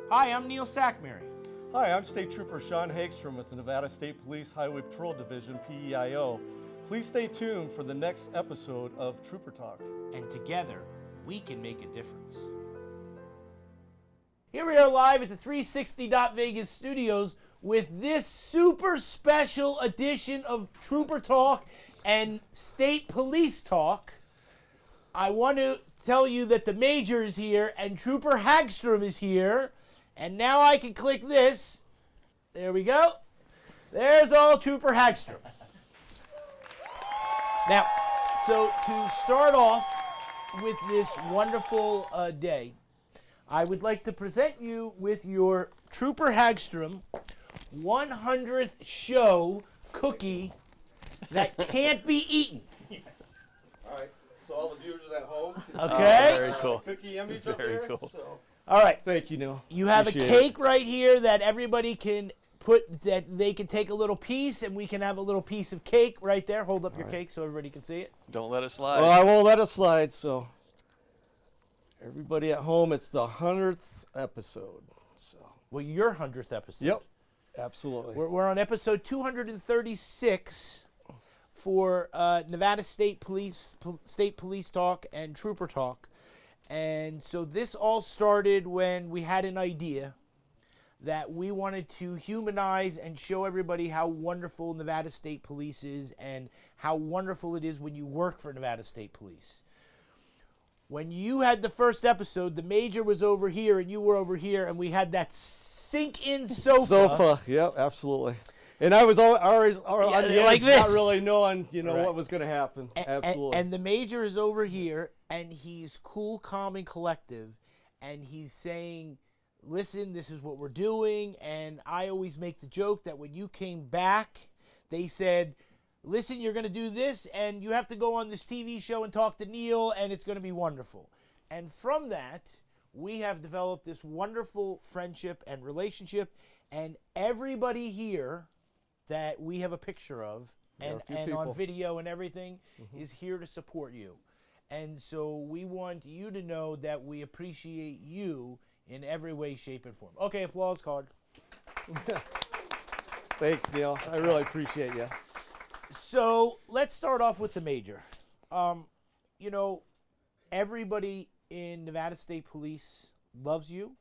Hi, I'm Neil Sackmary. Hi, I'm State Trooper Sean Hagstrom with the Nevada State Police Highway Patrol Division, PEIO. Please stay tuned for the next episode of Trooper Talk. And together, we can make a difference. Here we are live at the 360 Vegas studios with this super special edition of Trooper Talk and State Police Talk. I want to tell you that the Major is here and Trooper Hagstrom is here. And now I can click this. There we go. There's all Trooper Hagstrom. Now, so to start off with this wonderful day, I would like to present you with your Trooper Hagstrom 100th show cookie that can't be eaten. All right, so all the viewers at home. Okay. Very cool. Cookie image up Very there. cool. So. All right. Thank you, Neil. You have Appreciate a cake right here that everybody can put, that they can take a little piece, and we can have a little piece of cake right there. Hold up your cake so everybody can see it. Don't let it slide. Well, I won't let it slide, so everybody at home, it's the 100th episode. So. Well, your 100th episode. Yep, absolutely. We're on episode 236 for Nevada State Police Talk and Trooper Talk. And so this all started when we had an idea that we wanted to humanize and show everybody how wonderful Nevada State Police is and how wonderful it is when you work for Nevada State Police. When you had the first episode, the Major was over here and you were over here, and we had that sink-in sofa. Yep, absolutely. And I was always on the like edge, this. not really knowing, Right. what was going to happen. Absolutely. And the Major is over here, and he's cool, calm, and collective, and he's saying, listen, this is what we're doing. And I always make the joke that when you came back, they said, listen, you're going to do this, and you have to go on this TV show and talk to Neil, and it's going to be wonderful. And from that, we have developed this wonderful friendship and relationship, and everybody here that we have a picture of and on video and everything is here to support you. And so we want you to know that we appreciate you in every way, shape, and form. Okay, applause card. Thanks, Neil. I really appreciate you. So let's start off with the Major. Everybody in Nevada State Police loves you,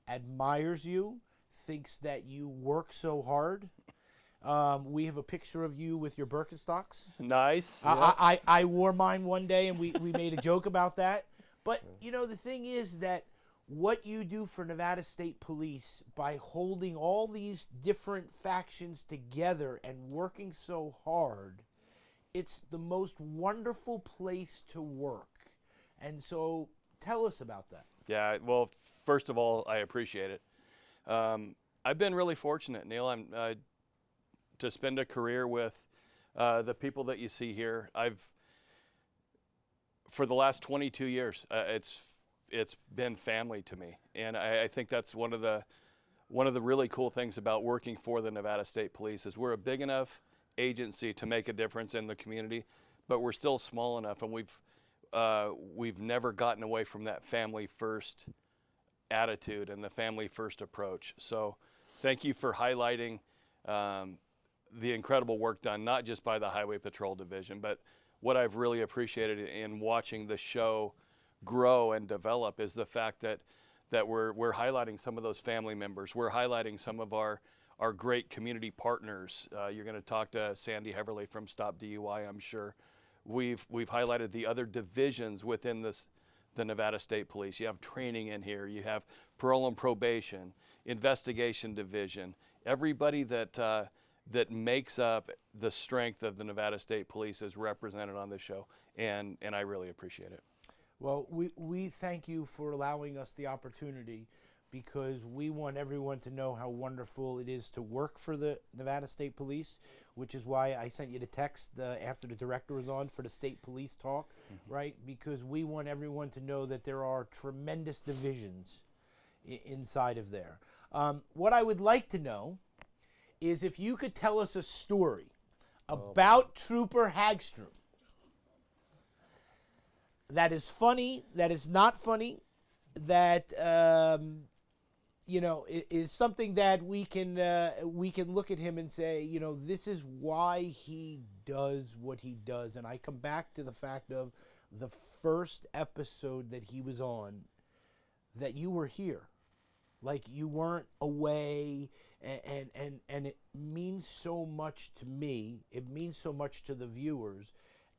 admires you, thinks that you work so hard. We have a picture of you with your Birkenstocks. Nice. I wore mine one day, and we made a joke about that. But, the thing is that what you do for Nevada State Police by holding all these different factions together and working so hard, it's the most wonderful place to work. And so tell us about that. Yeah, well, first of all, I appreciate it. I've been really fortunate, Neil. To spend a career with the people that you see here. For the last 22 years, it's been family to me, and I think that's one of the really cool things about working for the Nevada State Police is we're a big enough agency to make a difference in the community, but we're still small enough, and we've never gotten away from that family first attitude and the family first approach. So thank you for highlighting the incredible work done, not just by the Highway Patrol Division, but what I've really appreciated in watching the show grow and develop is the fact that we're highlighting some of those family members. We're highlighting some of our great community partners. You're going to talk to Sandy Heverly from Stop DUI, I'm sure. We've highlighted the other divisions within the Nevada State Police. You have training in here. You have parole and probation, investigation division. Everybody that makes up the strength of the Nevada State Police is represented on this show, and I really appreciate it. Well, we thank you for allowing us the opportunity, because we want everyone to know how wonderful it is to work for the Nevada State Police, which is why I sent you the text after the director was on for the State Police Talk, right? Because we want everyone to know that there are tremendous divisions inside of there. What I would like to know is if you could tell us a story about Trooper Hagstrom that is funny, that is not funny, that is something that we can look at him and say, this is why he does what he does. And I come back to the fact of the first episode that he was on, that you were here, like you weren't away, and it means so much to me. It means so much to the viewers,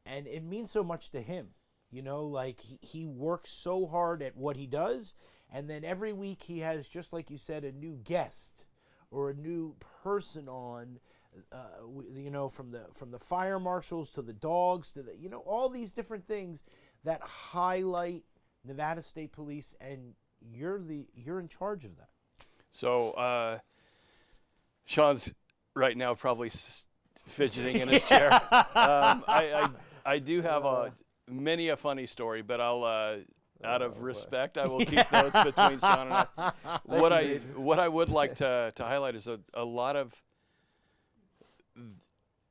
and it means so much to him. Like he works so hard at what he does, and then every week he has, just like you said, a new guest or a new person on, from the fire marshals to the dogs to the, all these different things that highlight Nevada State Police, and you're in charge of that. So Sean's right now probably fidgeting in his chair. I do have many a funny story, but I'll out of respect, I will keep those between Sean and I. What I would like to highlight is a lot of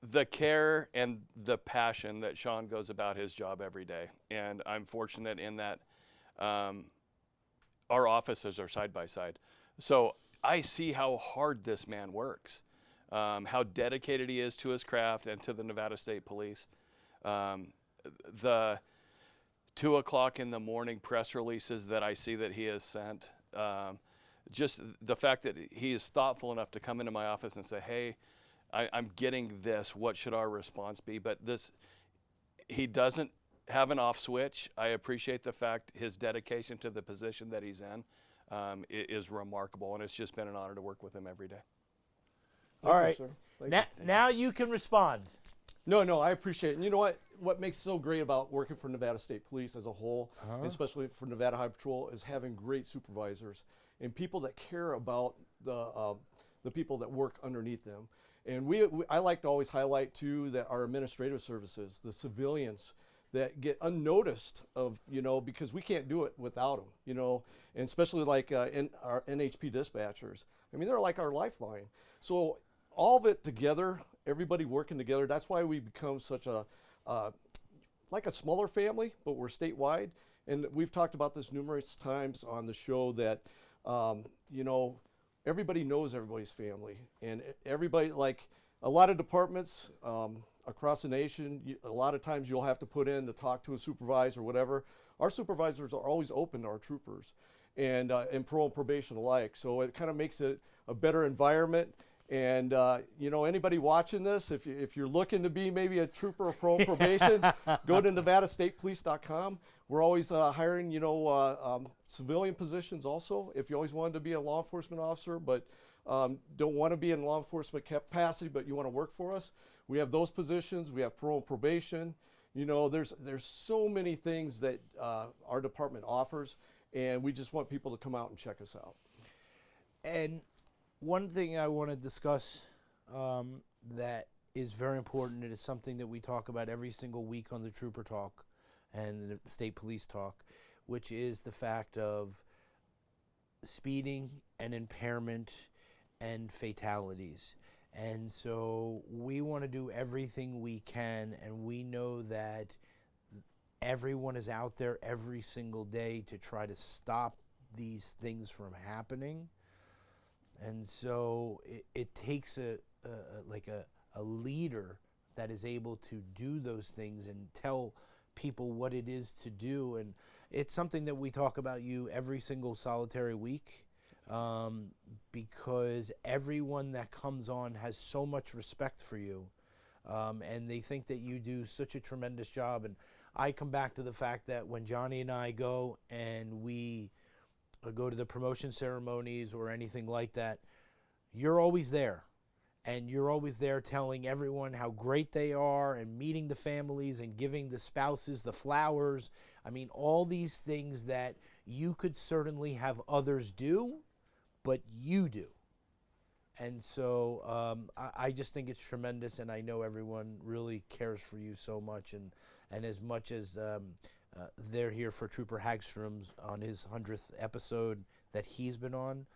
the care and the passion that Sean goes about his job every day. And I'm fortunate in that our offices are side by side. So I see how hard this man works, how dedicated he is to his craft and to the Nevada State Police. The 2 o'clock in the morning press releases that I see that he has sent, just the fact that he is thoughtful enough to come into my office and say, hey, I'm getting this, what should our response be? But he doesn't have an off switch. I appreciate the fact his dedication to the position that he's in is remarkable, and it's just been an honor to work with him every day. All right, now you can respond. No, I appreciate it. And you know what makes it so great about working for Nevada State Police as a whole, especially for Nevada Highway Patrol, is having great supervisors and people that care about the people that work underneath them. And I like to always highlight too that our administrative services, the civilians that get unnoticed because we can't do it without them, and especially like in our NHP dispatchers. I mean, they're like our lifeline. So all of it together, everybody working together, that's why we become such like a smaller family, but we're statewide. And we've talked about this numerous times on the show that, everybody knows everybody's family. And everybody, like a lot of departments across the nation, a lot of times you'll have to put in to talk to a supervisor or whatever. Our supervisors are always open to our troopers and parole and probation alike. So it kind of makes it a better environment. And, anybody watching this, if you're looking to be maybe a trooper or parole and probation, go to NevadaStatePolice.com. We're always hiring, civilian positions also. If you always wanted to be a law enforcement officer, but don't want to be in law enforcement capacity, but you want to work for us, we have those positions. We have parole and probation. There's so many things that our department offers, and we just want people to come out and check us out. And one thing I want to discuss that is very important, and it's something that we talk about every single week on the Trooper Talk and the State Police Talk, which is the fact of speeding and impairment and fatalities. And so we want to do everything we can, and we know that everyone is out there every single day to try to stop these things from happening. And so it takes a leader that is able to do those things and tell people what it is to do. And it's something that we talk about you every single solitary week, because everyone that comes on has so much respect for you, and they think that you do such a tremendous job. And I come back to the fact that when Johnny and I go and we go to the promotion ceremonies or anything like that, you're always there. And you're always there telling everyone how great they are and meeting the families and giving the spouses the flowers. I mean, all these things that you could certainly have others do, but you do. And so I just think it's tremendous, and I know everyone really cares for you so much. And as much as they're here for Trooper Hagstrom's on his 100th episode that he's been on,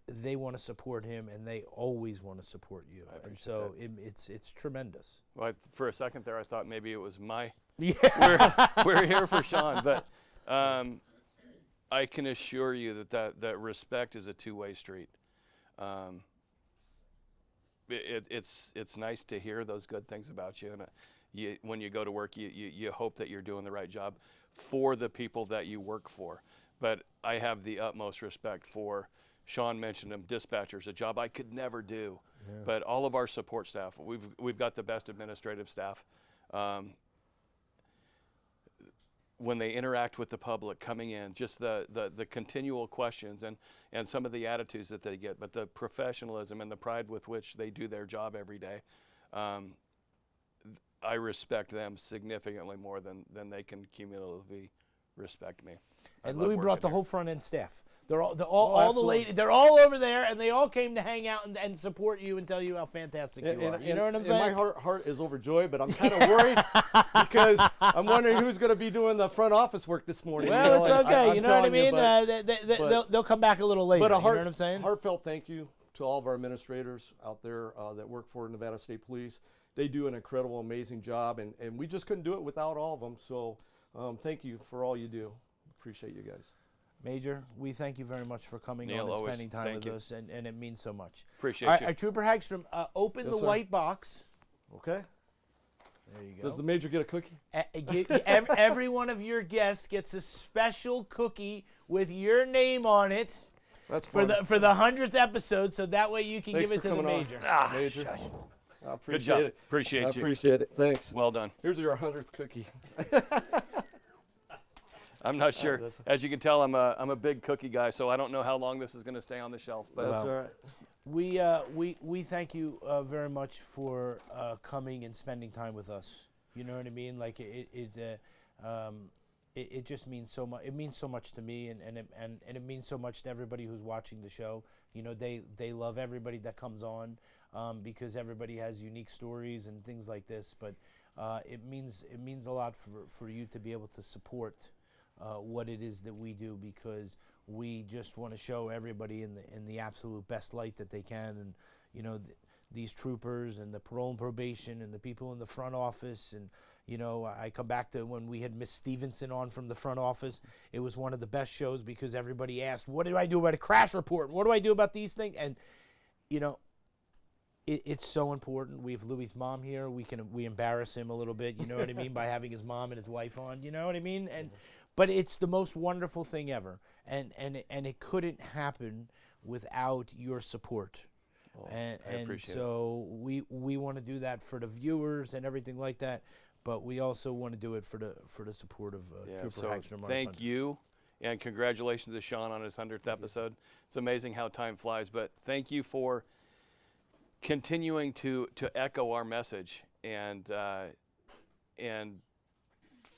they want to support him, and they always want to support you. And so it's tremendous. Well, for a second there, I thought maybe it was my. Yeah. We're here for Sean, but I can assure you that respect is a two-way street. It's nice to hear those good things about you, and when you go to work, you hope that you're doing the right job for the people that you work for. But I have the utmost respect for, Sean mentioned them, dispatchers, a job I could never do. Yeah. But all of our support staff, we've got the best administrative staff. When they interact with the public coming in, just the continual questions and some of the attitudes that they get, but the professionalism and the pride with which they do their job every day, I respect them significantly more than they can cumulatively respect me. And Louis brought the whole front end staff. They're all the ladies. They're all over there, and they all came to hang out and support you and tell you how fantastic you are. You know what I'm saying? And my heart is overjoyed, but I'm kind of worried because I'm wondering who's going to be doing the front office work this morning. Well, it's okay. You know what I mean? They'll come back a little later. But you know what I'm saying? Heartfelt thank you to all of our administrators out there that work for Nevada State Police. They do an incredible, amazing job, and we just couldn't do it without all of them. So thank you for all you do. Appreciate you guys. Major, we thank you very much for coming on and spending time with us, and it means so much. Appreciate you. Trooper Hagstrom, open the white box. Okay. There you go. Does the Major get a cookie? Every one of your guests gets a special cookie with your name on it. That's fun. For the 100th episode, so that way you can give it to the Major. Major. I appreciate Good job. it. Appreciate you. I appreciate it. Thanks. Well done. Here's your 100th cookie. I'm not sure. As you can tell, I'm a big cookie guy, so I don't know how long this is going to stay on the shelf. But that's all right. We thank you very much for coming and spending time with us. You know what I mean? Like it just means so much. It means so much to me, and it means so much to everybody who's watching the show. You know, they love everybody that comes on because everybody has unique stories and things like this. But it means a lot for you to be able to support what it is that we do, because we just want to show everybody in the absolute best light that they can. And you know, these troopers and the parole and probation and the people in the front office, and you know, I come back to when we had Miss Stevenson on from the front office. It was one of the best shows because everybody asked, what do I do about a crash report? What do I do about these things? And you know, it's so important. We have Louis' mom here. We embarrass him a little bit, you know what I mean, by having his mom and his wife on, you know what I mean? And but it's the most wonderful thing ever, and it couldn't happen without your support. I appreciate so we want to do that for the viewers and everything like that, but we also want to do it for the support of Trooper Hagstrom. Thank you, and congratulations to Sean on his 100th episode. It's amazing how time flies, but thank you for continuing to echo our message and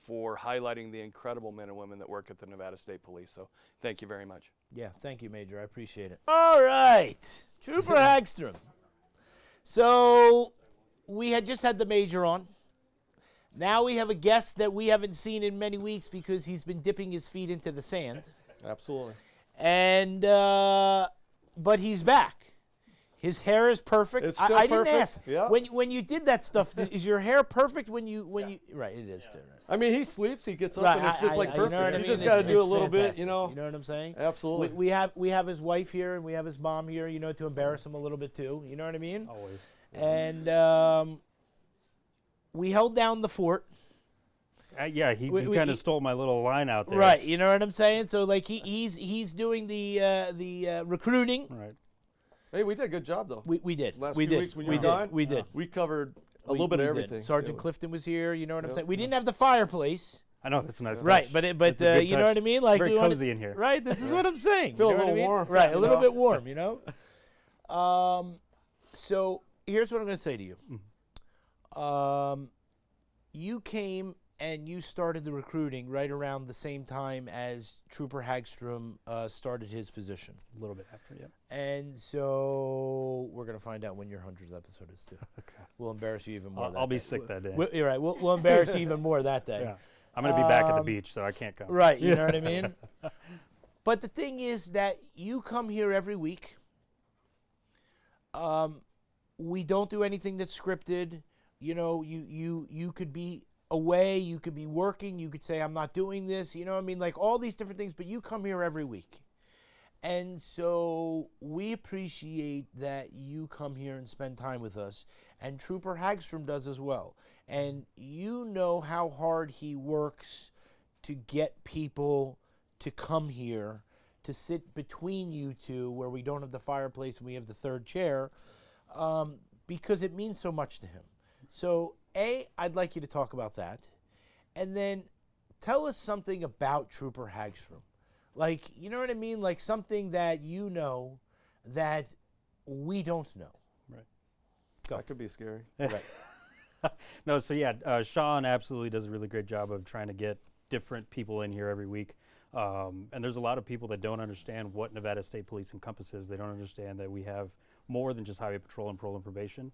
for highlighting the incredible men and women that work at the Nevada State Police. So thank you very much. Yeah, thank you, Major. I appreciate it. All right, Trooper Hagstrom. So we had just had the Major on. Now we have a guest that we haven't seen in many weeks because he's been dipping his feet into the sand. Absolutely. And but he's back. His hair is perfect. It's still I perfect. didn't ask. Yeah. When you did that stuff, is your hair perfect when you right? It is too. Right. I mean, he sleeps, he gets up, Right, and it's just like perfect. You know what I You mean? just got to do a It's little bit, fantastic. you know. You know what I'm saying? Absolutely. We have his wife here and we have his mom here, you know, to embarrass him a little bit too. You know what I mean? Always. And we held down the fort. Yeah, he kind of stole my little line out there. Right. You know what I'm saying? So like he's doing the recruiting. Right. Hey, we did a good job, though. We did. Last we few did. weeks when you we were did. gone, We did. we covered a little we bit of did. everything. Sergeant Yeah. Clifton was here. You know what I'm Yep. saying? We didn't have the fireplace. I know, that's a nice Right, touch. but It's a good you know touch. what I mean? Like Very we wanted- cozy in here. Right, this is what I'm saying. Feel you a know what I little mean? warm, Right, a you little know? bit warm, you know? So here's what I'm going to say to you. You came and you started the recruiting right around the same time as Trooper Hagstrom started his position. A little bit after, yeah. And so we're going to find out when your 100th episode is too. Okay. We'll embarrass you even more that I'll be day. sick that day. You're right. We'll embarrass you even more that day. Yeah. I'm going to be back at the beach, so I can't come. Right, you know what I mean? But the thing is that you come here every week. We don't do anything that's scripted. You know, you could be away, you could be working, you could say, I'm not doing this, you know what I mean? Like all these different things, but you come here every week. And so we appreciate that you come here and spend time with us. And Trooper Hagstrom does as well. And you know how hard he works to get people to come here, to sit between you two where we don't have the fireplace and we have the third chair, because it means so much to him. So, I'd like you to talk about that. And then tell us something about Trooper Hagstrom. Like, you know what I mean? Like something that you know that we don't know. Right. That could be scary. Right. No, so yeah, Sean absolutely does a really great job of trying to get different people in here every week. And there's a lot of people that don't understand what Nevada State Police encompasses. They don't understand that we have more than just highway patrol and parole and probation.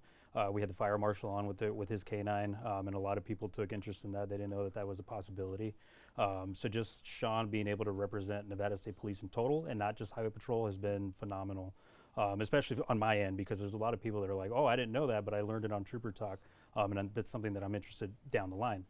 We had the fire marshal on with his K9, and a lot of people took interest in that. They didn't know that was a possibility. So just Sean being able to represent Nevada State Police in total and not just highway patrol has been phenomenal, especially on my end, because there's a lot of people that are like, oh, I didn't know that, but I learned it on Trooper Talk, and that's something that I'm interested down the line.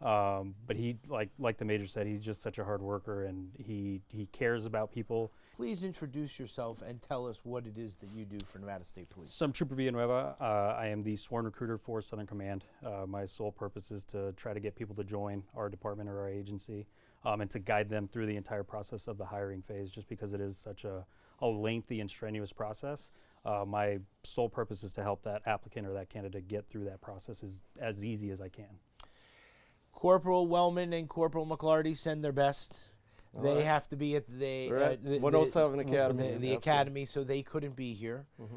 But he, like the Major said, he's just such a hard worker, and he cares about people. Please introduce yourself and tell us what it is that you do for Nevada State Police. So I'm Trooper Villanueva. I am the sworn recruiter for Southern Command. My sole purpose is to try to get people to join our department or our agency, and to guide them through the entire process of the hiring phase, just because it is such a lengthy and strenuous process. My sole purpose is to help that applicant or that candidate get through that process as easy as I can. Corporal Wellman and Corporal McClarty send their best. They have to be at the 107 Academy. The academy, so they couldn't be here. Mm-hmm.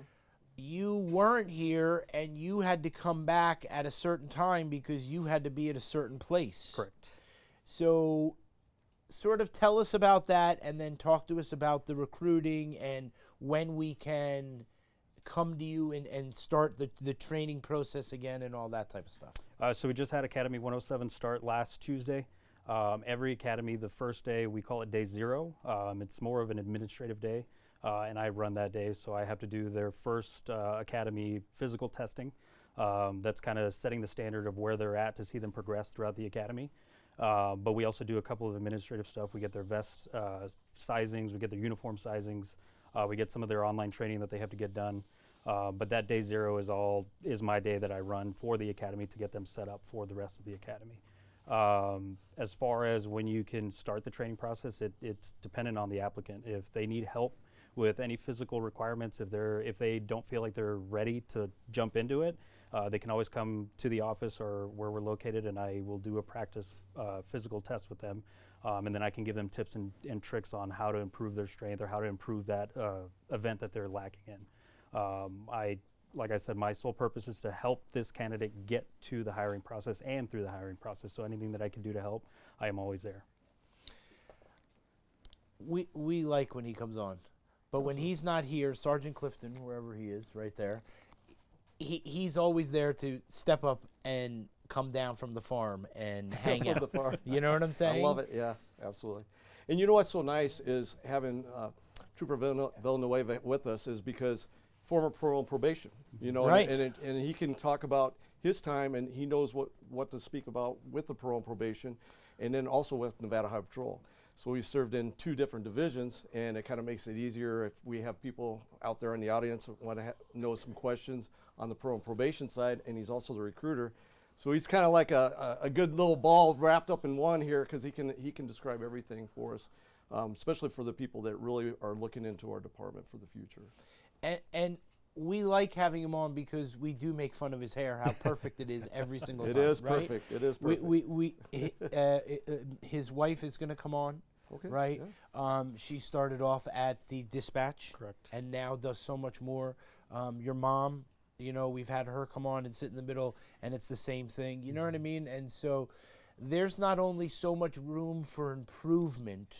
You weren't here, and you had to come back at a certain time because you had to be at a certain place. Correct. So sort of tell us about that, and then talk to us about the recruiting and when we can come to you and start the training process again and all that type of stuff. So we just had Academy 107 start last Tuesday. Every academy, the first day, we call it day 0. It's more of an administrative day, and I run that day, so I have to do their first academy physical testing. That's kind of setting the standard of where they're at to see them progress throughout the academy. But we also do a couple of administrative stuff. We get their vest sizings, we get their uniform sizings, we get some of their online training that they have to get done. But that day 0 is my day that I run for the academy to get them set up for the rest of the academy. As far as when you can start the training process, it's dependent on the applicant. If they need help with any physical requirements, if they don't feel like they're ready to jump into it, they can always come to the office or where we're located, and I will do a practice physical test with them. And then I can give them tips and tricks on how to improve their strength or how to improve that event that they're lacking in. Like I said, my sole purpose is to help this candidate get to the hiring process and through the hiring process. So anything that I can do to help, I am always there. We like when he comes on, but when he's not here, Sergeant Clifton, wherever he is, right there, he's always there to step up and come down from the farm and hang out. The farm. You know what I'm saying? I love it. Yeah, absolutely. And you know what's so nice is having Trooper Villanueva with us is because former parole and probation, you know, right. and he can talk about his time, and he knows what to speak about with the parole and probation, and then also with Nevada Highway Patrol. So he served in 2 different divisions, and it kind of makes it easier if we have people out there in the audience that want to know some questions on the parole and probation side, and he's also the recruiter. So he's kind of like a good little ball wrapped up in one here, because he can describe everything for us, especially for the people that really are looking into our department for the future. And we like having him on because we do make fun of his hair, how perfect it is every single time. It is right? perfect. It is perfect. His wife is going to come on, Okay, right? yeah. She started off at the Dispatch. Correct. And now does so much more. Your mom, you know, we've had her come on and sit in the middle, and it's the same thing. You know what I mean? And so there's not only so much room for improvement,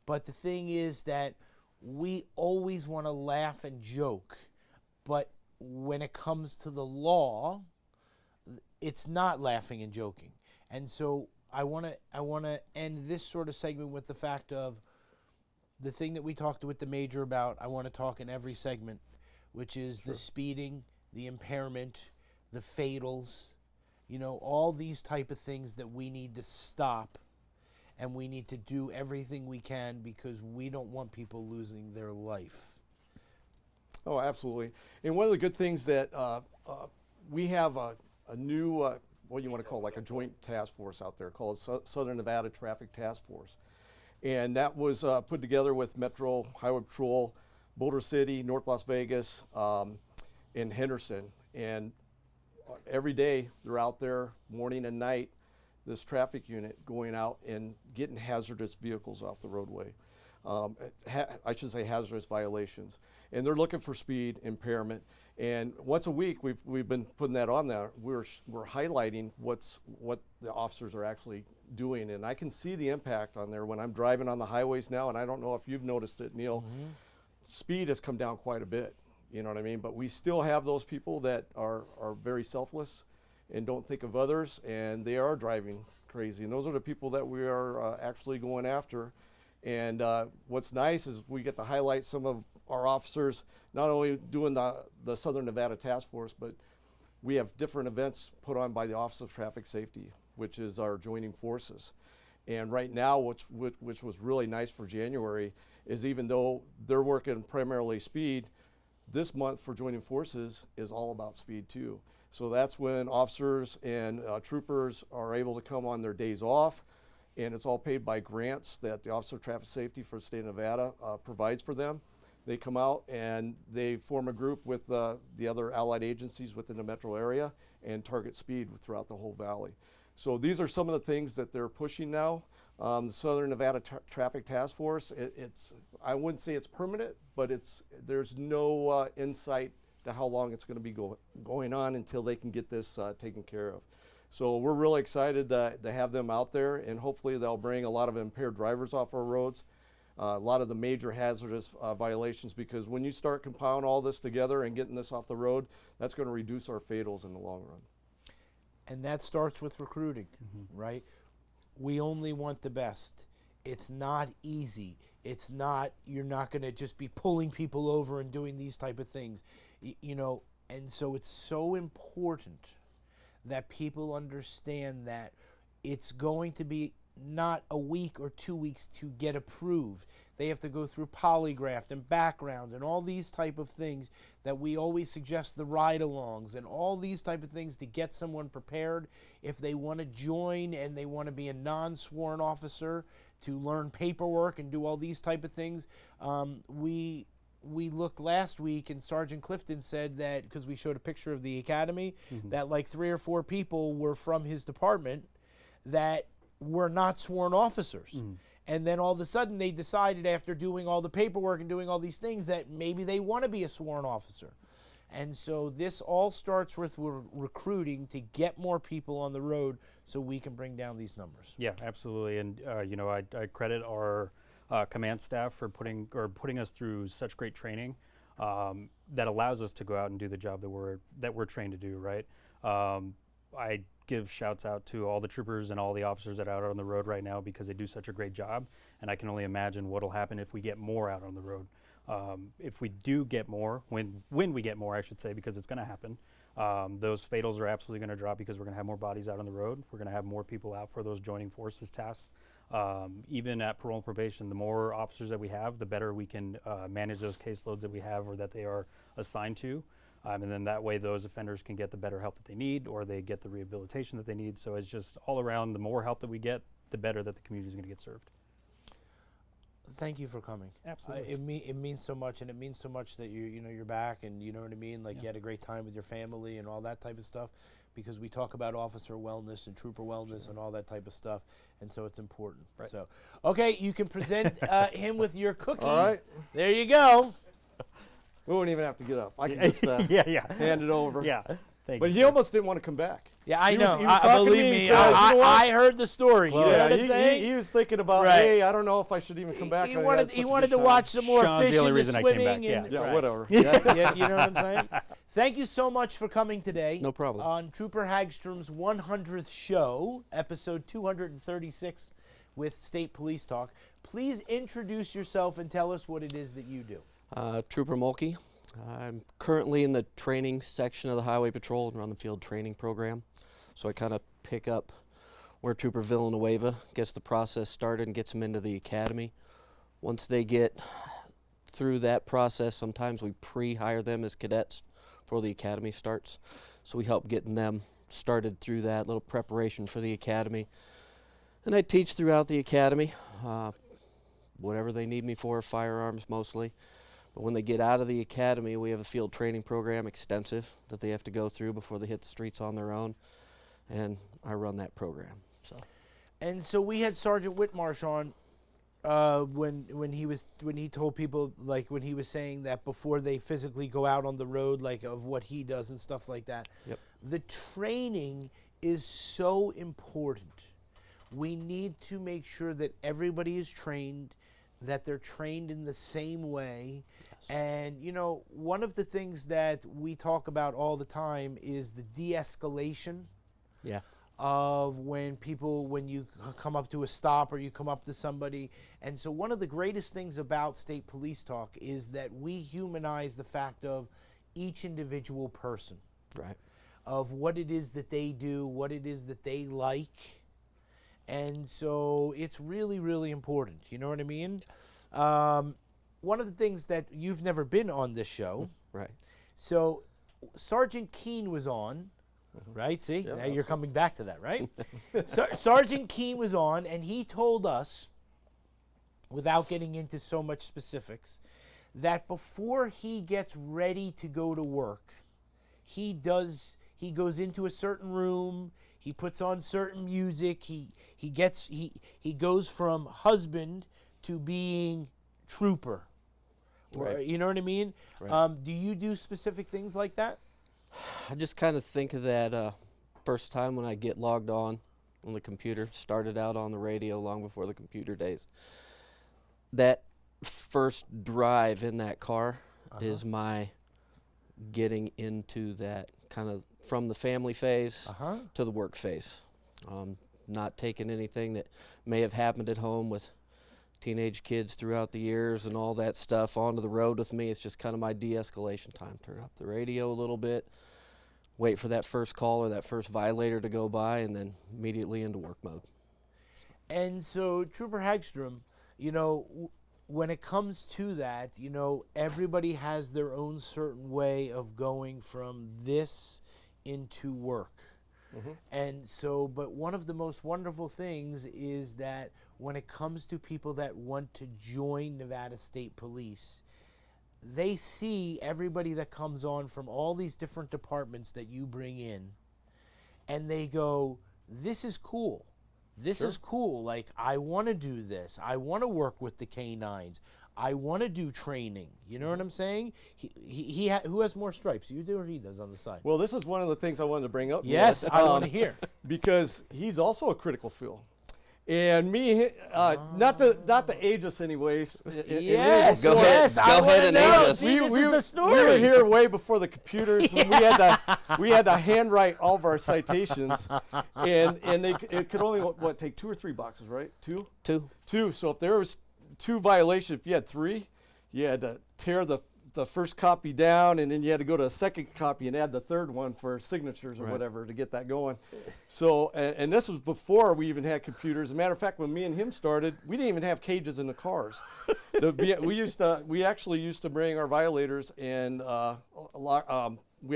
but the thing is that we always want to laugh and joke, but when it comes to the law, it's not laughing and joking. And so I want to end this sort of segment with the fact of the thing that we talked with the Major about. I want to talk in every segment, which is the speeding, the impairment, the fatals, You know, all these type of things that we need to stop, and we need to do everything we can because we don't want people losing their life. Oh, absolutely. And one of the good things that we have a new, what you want to call like a joint task force out there called Southern Nevada Traffic Task Force. And that was put together with Metro Highway Patrol, Boulder City, North Las Vegas, and Henderson. And every day they're out there morning and night, this traffic unit going out and getting hazardous vehicles off the roadway. I should say hazardous violations. And they're looking for speed, impairment. And once a week, we've been putting that on there. We're highlighting what the officers are actually doing. And I can see the impact on there when I'm driving on the highways now. And I don't know if you've noticed it, Neil. Mm-hmm. Speed has come down quite a bit. You know what I mean? But we still have those people that are very selfless and don't think of others, and they are driving crazy. And those are the people that we are actually going after. And what's nice is we get to highlight some of our officers, not only doing the Southern Nevada Task Force, but we have different events put on by the Office of Traffic Safety, which is our joining forces. And right now, which was really nice for January, is even though they're working primarily speed, this month for joining forces is all about speed too. So that's when officers and troopers are able to come on their days off, and it's all paid by grants that the Office of Traffic Safety for the state of Nevada provides for them. They come out and they form a group with the other allied agencies within the metro area and target speed throughout the whole valley. So these are some of the things that they're pushing now. The Southern Nevada Traffic Task Force, I wouldn't say it's permanent, but there's no insight to how long it's going to be going on until they can get this taken care of. So we're really excited to have them out there, and hopefully they'll bring a lot of impaired drivers off our roads, a lot of the major hazardous violations, because when you start compiling all this together and getting this off the road, that's going to reduce our fatals in the long run. And that starts with recruiting, right? We only want the best. It's not easy. It's not, you're not going to just be pulling people over and doing these type of things, you know, and so it's so important that people understand that it's going to be not a week or 2 weeks to get approved. They have to go through polygraph and background and all these type of things that we always suggest, the ride-alongs and all these type of things to get someone prepared if they want to join and they want to be a non-sworn officer to learn paperwork and do all these type of things. We looked last week and Sergeant Clifton said that, because we showed a picture of the academy, that like 3 or 4 people were from his department that were not sworn officers. And then all of a sudden they decided, after doing all the paperwork and doing all these things, that maybe they want to be a sworn officer. And so this all starts with recruiting to get more people on the road so we can bring down these numbers. Yeah, absolutely. And you know, I credit our command staff for putting us through such great training that allows us to go out and do the job that we're trained to do, right? I give shouts out to all the troopers and all the officers that are out on the road right now, because they do such a great job, and I can only imagine what'll happen if we get more out on the road. If we do get more, when we get more, I should say, because it's going to happen, those fatals are absolutely going to drop, because we're going to have more bodies out on the road. We're going to have more people out for those joining forces tasks. Even at parole and probation, the more officers that we have, the better we can manage those caseloads that we have or that they are assigned to. And then that way those offenders can get the better help that they need, or they get the rehabilitation that they need. So it's just all around, the more help that we get, the better that the community is going to get served. Thank you for coming. Absolutely. It means so much, and it means so much that you're back, and you know what I mean. Like you had a great time with your family and all that type of stuff, because we talk about officer wellness and trooper wellness and all that type of stuff, and so it's important. Right. So, okay, you can present him with your cookie. All right. There you go. We won't even have to get up. I can just hand it over. Yeah. Thank But you. he almost didn't want to come back. Yeah, I He know. was talking to Believe me, me, he said, "You know what?" I heard the story. You know what I'm saying? He was thinking about, Right. hey, I don't know if I should even come back. He I had wanted such a to good time." watch some more Sean's the fishing only and reason I came swimming. back, And, Yeah, right. whatever. Yeah, you know what I'm saying? Thank you so much for coming today. No problem. On Trooper Hagstrom's 100th show, episode 236 with State Police Talk. Please introduce yourself and tell us what it is that you do. Trooper Mulkey. I'm currently in the training section of the Highway Patrol and run the field training program. So I kind of pick up where Trooper Villanueva gets the process started and gets them into the academy. Once they get through that process, sometimes we pre-hire them as cadets before the academy starts. So we help getting them started through that little preparation for the academy. And I teach throughout the academy, whatever they need me for, firearms mostly. But when they get out of the academy, we have a field training program, extensive, that they have to go through before they hit the streets on their own. And I run that program. And so we had Sergeant Whitmarsh on when he told people, like when he was saying that before they physically go out on the road, like of what he does and stuff like that. Yep. The training is so important. We need to make sure that everybody is trained, that they're trained in the same way. Yes. And, you know, one of the things that we talk about all the time is the de-escalation Yeah. of when you come up to a stop or you come up to somebody. And so one of the greatest things about State Police Talk is that we humanize the fact of each individual person, Right. of what it is that they do, what it is that they like. And so it's really, really important. You know what I mean? One of the things that you've never been on this show. Right. So Sergeant Keene was on, right? See, Yeah, now you're coming back to that, right? Sergeant Keene was on, and he told us, without getting into so much specifics, that before he gets ready to go to work, he goes into a certain room, he puts on certain music, he goes from husband to being trooper. Or, Right. you know what I mean? Right. Do you do specific things like that? I just kind of think of that first time when I get logged on the computer, started out on the radio long before the computer days. That first drive in that car is my getting into that kind of from the family phase to the work phase. Not taking anything that may have happened at home with teenage kids throughout the years and all that stuff onto the road with me. It's just kind of my de-escalation time. Turn up the radio a little bit, wait for that first call or that first violator to go by, and then immediately into work mode. And so, Trooper Hagstrom, you know, when it comes to that, you know, everybody has their own certain way of going from this into work. And so, but one of the most wonderful things is that when it comes to people that want to join Nevada State Police, they see everybody that comes on from all these different departments that you bring in, and they go, this is cool. This is cool. Like, I want to do this. I want to work with the K-9s. I want to do training. You know what I'm saying? Who has more stripes? You do or he does on the side? Well, this is one of the things I wanted to bring up. Yes, Ned, I want to hear. because he's also a critical fill. And me, not to age us anyways. Yes, Go ahead. yes, I Go ahead wanna and know. age us. See, this is the story. We were here way before the computers when we had to handwrite all of our citations, and it could only take 2 or 3 boxes, right? Two. So if there was 2 violations, if you had 3, you had to tear the first copy down, and then you had to go to a second copy and add the third one for signatures or whatever to get that going. So, and this was before we even had computers. As a matter of fact, when me and him started, we didn't even have cages in the cars. We actually used to bring our violators, and we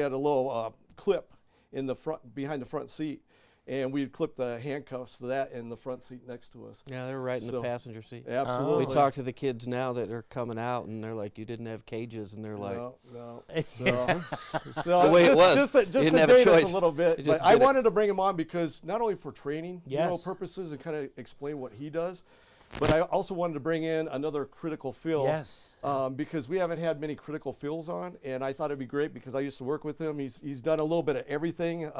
had a little clip in the front, behind the front seat. And we'd clip the handcuffs to that in the front seat next to us. Yeah, they're right in the So, passenger seat. Absolutely. We talk to the kids now that are coming out, and they're like, you didn't have cages, and they're like, No. the way it was. Just You to didn't have a date us choice. a little bit. You But just I did it. wanted to bring him on because not only for training Yes. purposes and kind of explain what he does, but I also wanted to bring in another critical fill. Yes. Because we haven't had many critical fills on, and I thought it'd be great because I used to work with him. He's done a little bit of everything.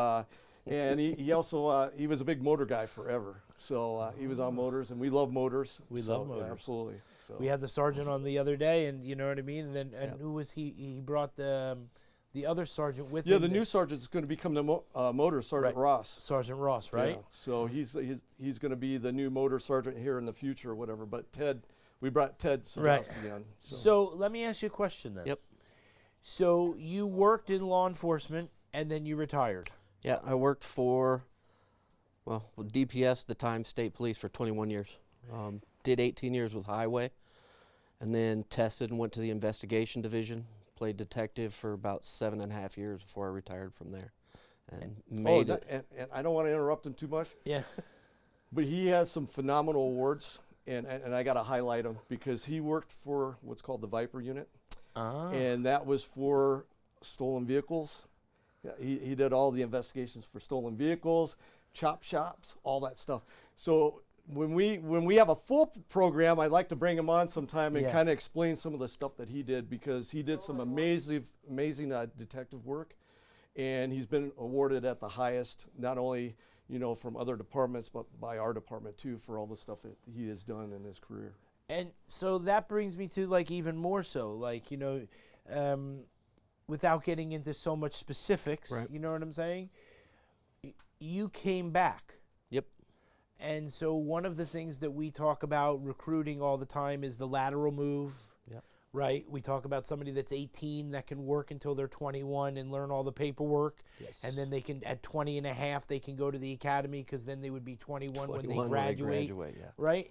And he also he was a big motor guy forever, so he was on motors, and we love motors. We love motors. Yeah, absolutely. So We had the sergeant on the other day, and you know what I mean. And who was he? He brought the other sergeant with him. the new sergeant's going to become the motor sergeant Right. Ross. Sergeant Ross, right? Yeah, so he's going to be the new motor sergeant here in the future or whatever. But we brought Ted Right. Sadowski on. So let me ask you a question then. Yep. So you worked in law enforcement, and then you retired. Yeah, I worked for well, DPS at the time, state police for 21 years. Did 18 years with highway, and then tested and went to the investigation division. Played detective for about 7.5 years before I retired from there, and made it. And I don't want to interrupt him too much, Yeah. but he has some phenomenal awards, and I got to highlight him because he worked for what's called the Viper Unit, and that was for stolen vehicles. Yeah, he did all the investigations for stolen vehicles, chop shops, all that stuff. So when we have a full program, I'd like to bring him on sometime and Yeah. kind of explain some of the stuff that he did, because he did some amazing detective work, and he's been awarded at the highest, not only from other departments, but by our department too, for all the stuff that he has done in his career. And so that brings me to like even more so, like, without getting into so much specifics, Right. you know what I'm saying? You came back. Yep. And so one of the things that we talk about recruiting all the time is the lateral move. Yep. Right? We talk about somebody that's 18 that can work until they're 21 and learn all the paperwork. Yes. And then they can, at 20 and a half, they can go to the academy because then they would be 21 when they 21 graduate. yeah. Right?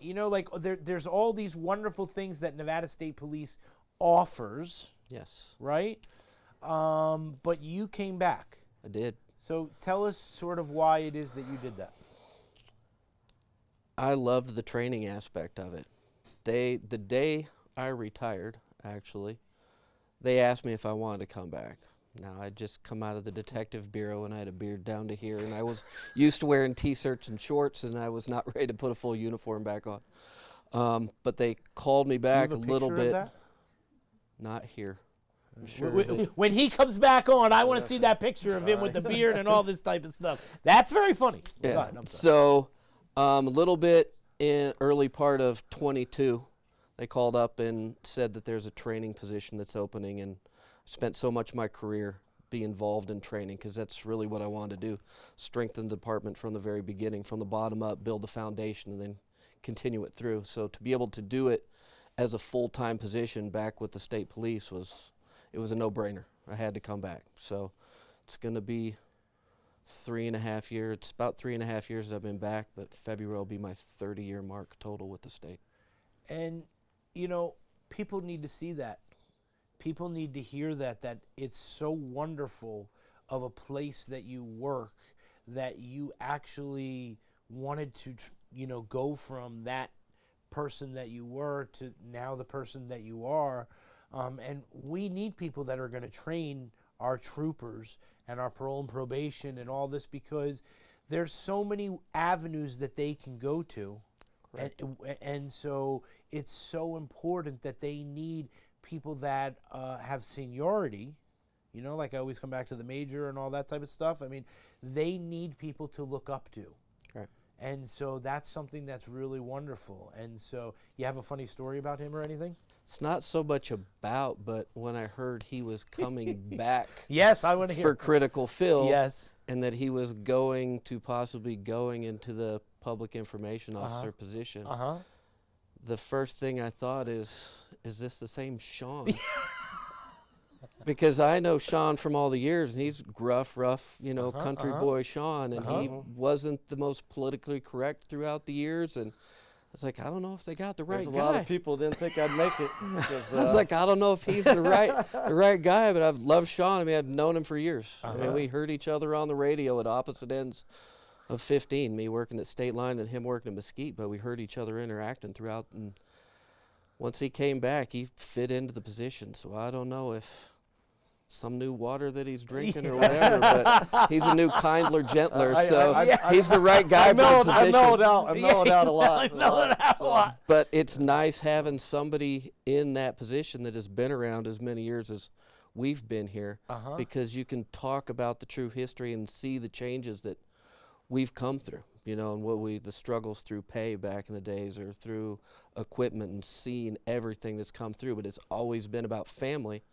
There's all these wonderful things that Nevada State Police offers, Yes, right? But you came back. I did. So tell us sort of why it is that you did that. I loved the training aspect of it. The day I retired, actually, they asked me if I wanted to come back. Now, I'd just come out of the detective bureau and I had a beard down to here, and I was used to wearing t-shirts and shorts, and I was not ready to put a full uniform back on. But they called me back You a have little picture of bit. that? Not here. I'm sure When he comes back on, I want to see that picture of him with the beard and all this type of stuff. That's very funny. Go Yeah. ahead, I'm sorry. So, a little bit in early part of 22, they called up and said that there's a training position that's opening, and spent so much of my career be involved in training because that's really what I wanted to do. Strengthen the department from the very beginning, from the bottom up, build the foundation, and then continue it through. So to be able to do it as a full-time position back with the state police was a no-brainer. I had to come back. So it's going to be 3.5 years. It's about 3.5 years that I've been back, but February will be my 30-year mark total with the state. And, people need to see that. People need to hear that it's so wonderful of a place that you work, that you actually wanted to, go from that person that you were to now the person that you are. And we need people that are going to train our troopers and our parole and probation and all this, because there's so many avenues that they can go to. And so it's so important that they need people that have seniority, like I always come back to the major and all that type of stuff. I mean, they need people to look up to. Right. And so that's something that's really wonderful. And so you have a funny story about him or anything? It's not so much about, but when I heard he was coming back Yes, I want to for hear. critical fill, Yes. and that he was possibly going into the public information officer position, the first thing I thought is this the same Sean? Because I know Sean from all the years, and he's gruff, rough, country boy Sean, and he wasn't the most politically correct throughout the years, and I was like, I don't know if they got the right There's guy. a lot of people didn't think I'd make it. Because, I was like, I don't know if he's the right guy, but I've loved Sean. I mean, I've known him for years. I mean, we heard each other on the radio at opposite ends of 15, me working at State Line and him working at Mesquite, but we heard each other interacting throughout. And once he came back, he fit into the position. So I don't know if some new water that he's drinking or whatever, but he's a new kindler, gentler, so he's the right guy for the position. I mellowed out a lot. mellowed out a lot. But it's nice having somebody in that position that has been around as many years as we've been here, because you can talk about the true history and see the changes that we've come through, and the struggles through pay back in the days, or through equipment, and seeing everything that's come through. But it's always been about family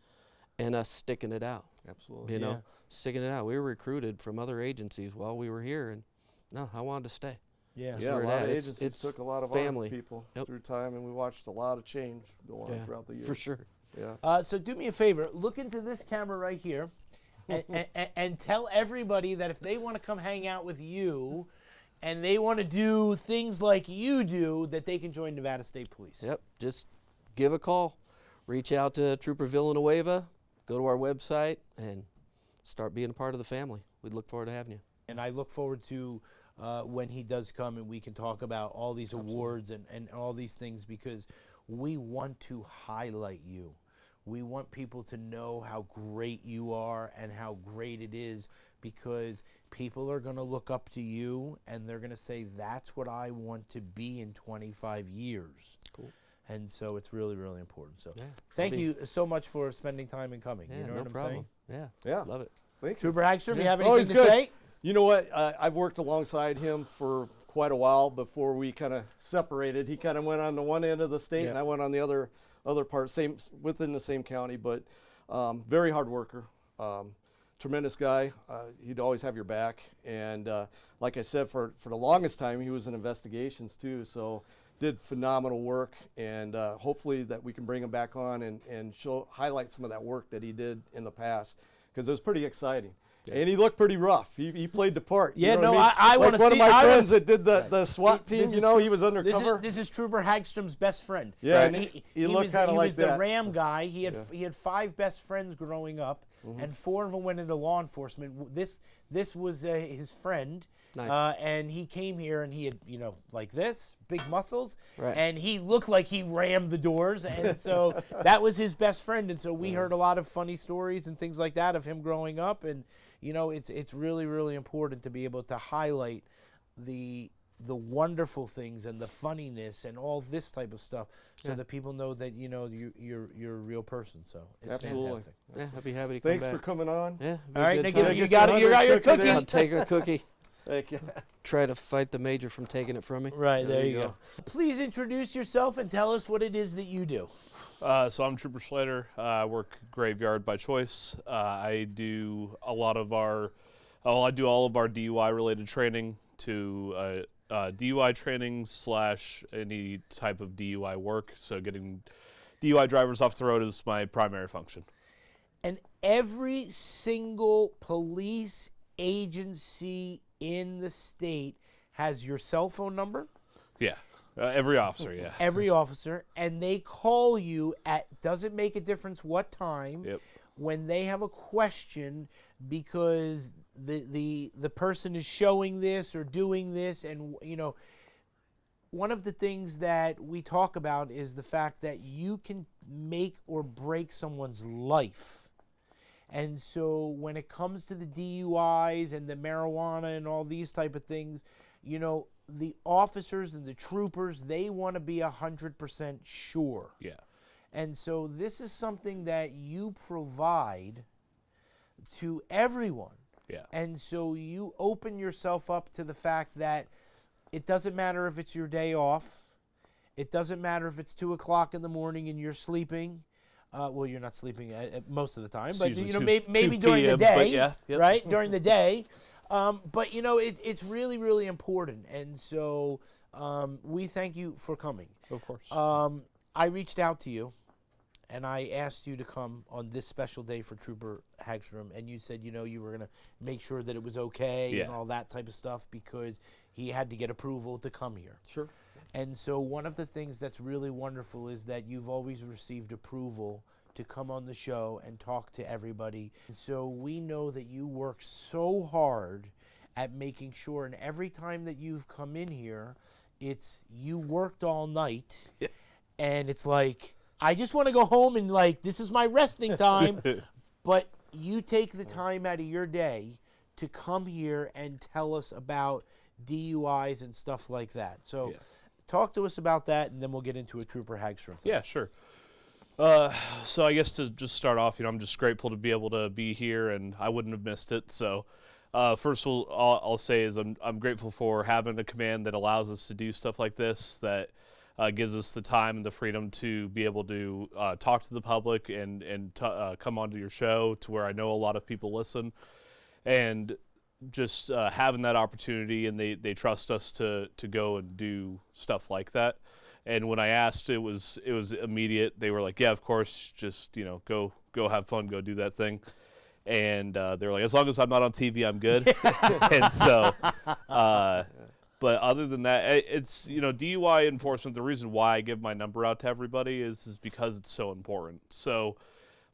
and us sticking it out. Absolutely. Sticking it out. We were recruited from other agencies while we were here, and no, I wanted to stay. Yeah. That's Yeah, a where it lot at. of It's- agencies it's took a lot of family. our people Yep. through time, and we watched a lot of change go on throughout the years. For sure. Yeah. So do me a favor, look into this camera right here, and tell everybody that if they want to come hang out with you, and they want to do things like you do, that they can join Nevada State Police. Yep, just give a call. Reach out to Trooper Villanueva, go to our website, and start being a part of the family. We'd look forward to having you. And I look forward to when he does come and we can talk about all these awards and all these things, because we want to highlight you. We want people to know how great you are and how great it is, because people are going to look up to you and they're going to say, that's what I want to be in 25 years. Cool. And so it's really, really important. So Yeah, thank I'll be- you so much for spending time and coming. Yeah, you know no what I'm problem. saying? Yeah, Yeah. love it. Thank you. Trooper Hagstrom, you Yeah. have Oh, he's anything to good. say? You know what? I've worked alongside him for quite a while before we kind of separated. He kind of went on the one end of the state, Yeah. and I went on the other part, within the same county. But very hard worker, tremendous guy. He'd always have your back, and like I said, for the longest time, he was in investigations too. So did phenomenal work, and hopefully that we can bring him back on and highlight some of that work that he did in the past, because it was pretty exciting. And he looked pretty rough. He played the part. Yeah, you know no, what I I mean? wanna Like one of see- my I wanna friends see- that did the SWAT team. This You is know, Tro- he was undercover. This is Trooper Hagstrom's best friend. Yeah, And and he looked was- kinda he like was the that. Ram guy. He had Yeah. he had 5 best friends growing up, and 4 of them went into law enforcement. This was his friend, Nice. and he came here and he had like this big muscles, Right. and he looked like he rammed the doors, and so that was his best friend. And so we heard a lot of funny stories and things like that of him growing up, and it's really, really important to be able to highlight the wonderful things and the funniness and all this type of stuff, so Yeah. that people know that you're a real person. So it's Absolutely. fantastic. Yeah, I'd be happy to come Thanks back. for coming on. Yeah, All right, good now time. you got your cookie cookie. there. I'll take a cookie. Thank you. Try to fight the major from taking it from me. Right, there There you you go. Please introduce yourself and tell us what it is that you do. So I'm Trooper Schlater. I work graveyard by choice. I do a lot of I do all of our DUI related training, to DUI training / any type of DUI work. So getting DUI drivers off the road is my primary function. And every single police agency in the state has your cell phone number, Yeah, every officer. Yeah. every officer, and they call you at, doesn't make a difference what time, Yep. when they have a question, because the person is showing this or doing this. And one of the things that we talk about is the fact that you can make or break someone's life. And so when it comes to the DUIs and the marijuana and all these type of things, the officers and the troopers, they want to be 100% sure. Yeah. And so this is something that you provide to everyone. Yeah. And so you open yourself up to the fact that it doesn't matter if it's your day off. It doesn't matter if it's 2 o'clock in the morning and you're sleeping. Well, you're not sleeping at most of the time, It's but usually maybe 2 during the p.m., but day, yeah, yep. right? During the day. But it's really, really important. And so we thank you for coming. Of course. I reached out to you, and I asked you to come on this special day for Trooper Hagstrom, and you said, you were going to make sure that it was okay and Yeah. all that type of stuff, because he had to get approval to come here. Sure. And so one of the things that's really wonderful is that you've always received approval to come on the show and talk to everybody. So we know that you work so hard at making sure, and every time that you've come in here, it's you worked all night, Yeah. and it's like, I just want to go home and this is my resting time. But you take the time out of your day to come here and tell us about DUIs and stuff like that. So Yeah. talk to us about that, and then we'll get into a Trooper Hagstrom thing. Yeah, sure. So I guess to just start off, I'm just grateful to be able to be here, and I wouldn't have missed it. So first of all, I'll say is I'm grateful for having a command that allows us to do stuff like this, that gives us the time and the freedom to be able to talk to the public and come onto your show, to where I know a lot of people listen, and just having that opportunity, and they trust us to go and do stuff like that. And when I asked, it was immediate. They were like, "Yeah, of course. Just go have fun, go do that thing." And they were like, "As long as I'm not on TV, I'm good." And so But other than that, it's, DUI enforcement. The reason why I give my number out to everybody is because it's so important. So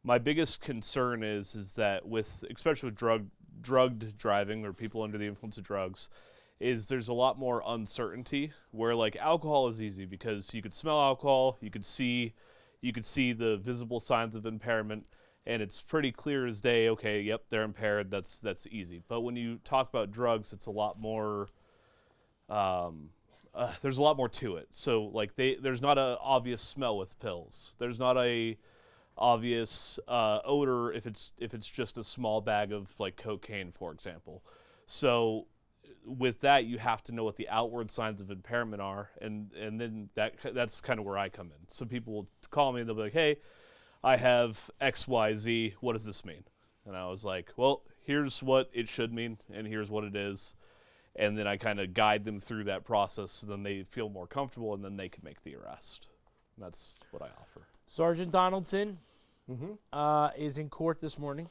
my biggest concern is that especially with drugged driving or people under the influence of drugs, is there's a lot more uncertainty, where like alcohol is easy because you could smell alcohol, you could see the visible signs of impairment, and it's pretty clear as day, okay, yep, they're impaired, that's easy. But when you talk about drugs, it's a lot more there's a lot more to it. So like there's not an obvious smell with pills. There's not a obvious odor if it's just a small bag of like cocaine, for example. So with that, you have to know what the outward signs of impairment are, and then that's kind of where I come in. So people will call me and they'll be like, "Hey, I have XYZ. What does this mean?" And I was like, "Well, here's what it should mean, and here's what it is." And then I kind of guide them through that process, so then they feel more comfortable, and then they can make the arrest. And that's what I offer. Sergeant Donaldson is in court this morning,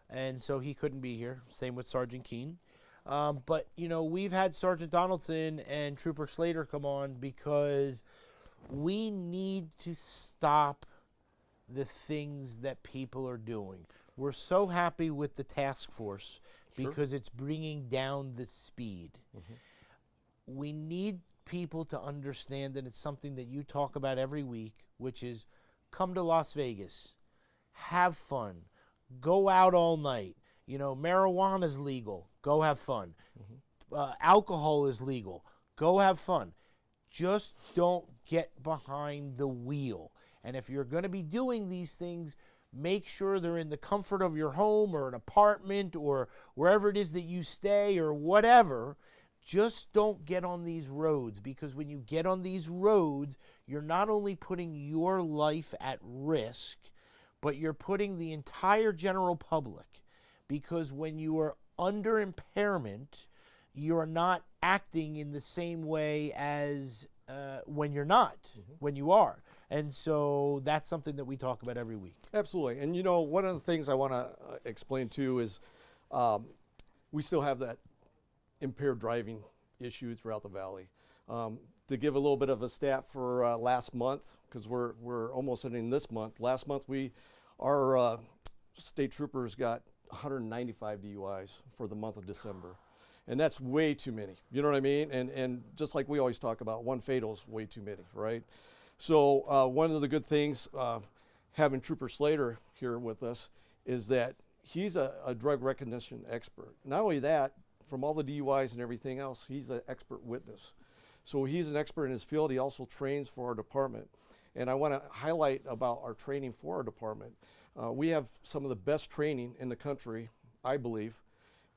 and so he couldn't be here. Same with Sergeant Keene. But, we've had Sergeant Donaldson and Trooper Slater come on because we need to stop the things that people are doing. We're so happy with the task force because it's bringing down the speed. We need people to understand that it's something that you talk about every week, which is come to Las Vegas, have fun, go out all night. Marijuana's legal, go have fun. Alcohol is legal, go have fun. Just don't get behind the wheel. And if you're going to be doing these things, make sure they're in the comfort of your home or an apartment or wherever it is that you stay or whatever. Just don't get on these roads, because when you get on these roads, you're not only putting your life at risk, but you're putting the entire general public. Because when you are under impairment, you're not acting in the same way as when you're not, when you are. And so that's something that we talk about every week. Absolutely. And one of the things I want to explain too is we still have that impaired driving issue throughout the valley. To give a little bit of a stat for last month, because we're almost ending this month. Last month our state troopers got 195 DUIs for the month of December. And that's way too many. You know what I mean? And just like we always talk about, one fatal is way too many, right? So one of the good things having Trooper Slater here with us is that he's a drug recognition expert. Not only that, from all the DUIs and everything else, he's an expert witness. So he's an expert in his field. He also trains for our department. And I want to highlight about our training for our department. We have some of the best training in the country, I believe,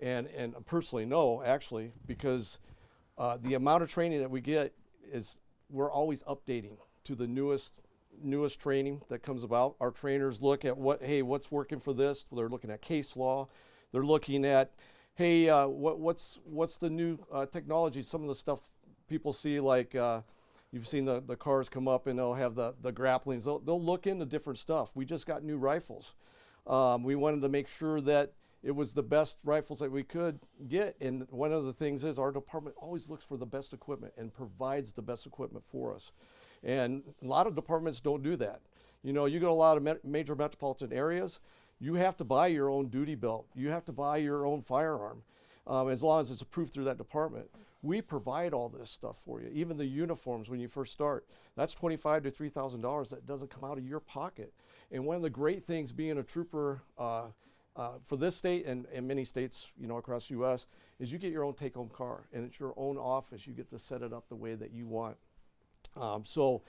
and personally know, actually, because the amount of training that we get is we're always updating to the newest training that comes about. Our trainers look at what's working for this. They're looking at case law. They're looking at, what's the new technology? Some of the stuff people see, like you've seen the cars come up and they'll have the grapplings. They'll look into different stuff. We just got new rifles. We wanted to make sure that it was the best rifles that we could get. And one of the things is our department always looks for the best equipment and provides the best equipment for us. And a lot of departments don't do that. You go to a lot of major metropolitan areas, you have to buy your own duty belt. You have to buy your own firearm, as long as it's approved through that department. We provide all this stuff for you. Even the uniforms when you first start, that's $2,500 to $3,000 that doesn't come out of your pocket. And one of the great things being a trooper for this state and many states, across the U.S., is you get your own take-home car, and it's your own office. You get to set it up the way that you want. So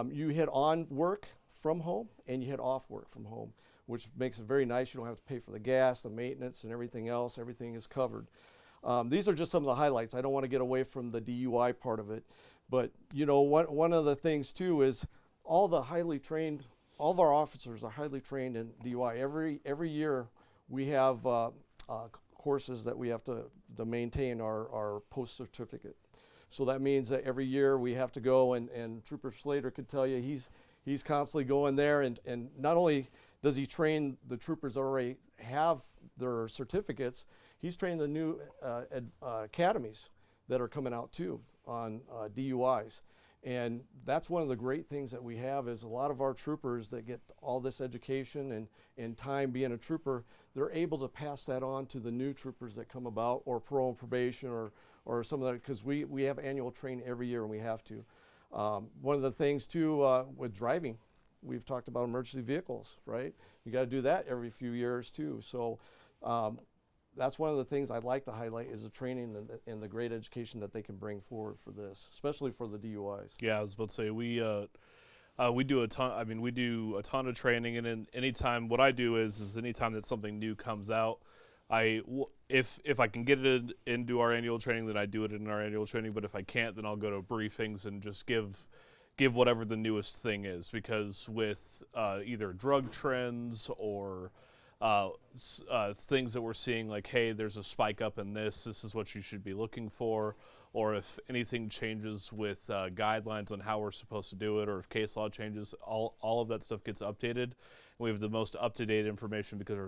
you hit on work from home and you hit off work from home, which makes it very nice. You don't have to pay for the gas, the maintenance, and everything else. Everything is covered. These are just some of the highlights. I don't want to get away from the DUI part of it. But, one of the things, too, is all of our officers are highly trained in DUI. Every year we have courses that we have to maintain our post-certificate. So that means that every year we have to go, and Trooper Slater could tell you he's constantly going there, and not only does he train the troopers that already have their certificates, he's training the new academies that are coming out too on DUIs. And that's one of the great things that we have is a lot of our troopers that get all this education and time being a trooper, they're able to pass that on to the new troopers that come about, or parole and probation, or some of that, because we have annual training every year and we have to. One of the things too with driving, we've talked about emergency vehicles, right? You got to do that every few years too. So that's one of the things I'd like to highlight is the training and the great education that they can bring forward for this, especially for the DUIs. Yeah, I was about to say we do a ton. I mean, we do a ton of training, and anytime what I do is anytime that something new comes out, if I can get it into our annual training, then I do it in our annual training. But if I can't, then I'll go to briefings and just give whatever the newest thing is. Because with either drug trends or things that we're seeing, like, hey, there's a spike up in this is what you should be looking for, or if anything changes with guidelines on how we're supposed to do it, or if case law changes, all of that stuff gets updated. And we have the most up-to-date information because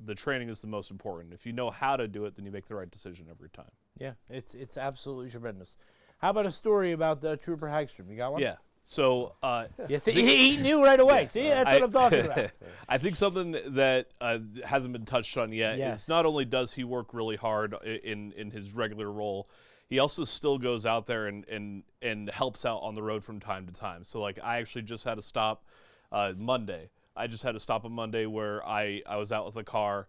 the training is the most important. If you know how to do it, then you make the right decision every time. Yeah, it's absolutely tremendous. How about a story about Trooper Hagstrom? You got one? Yeah. So yes, he knew right away. See, that's what I'm talking about. I think something that hasn't been touched on yet Yes. is not only does he work really hard in his regular role, he also still goes out there and helps out on the road from time to time. So like I actually just had a stop Monday. I just had a stop on Monday where I was out with a car.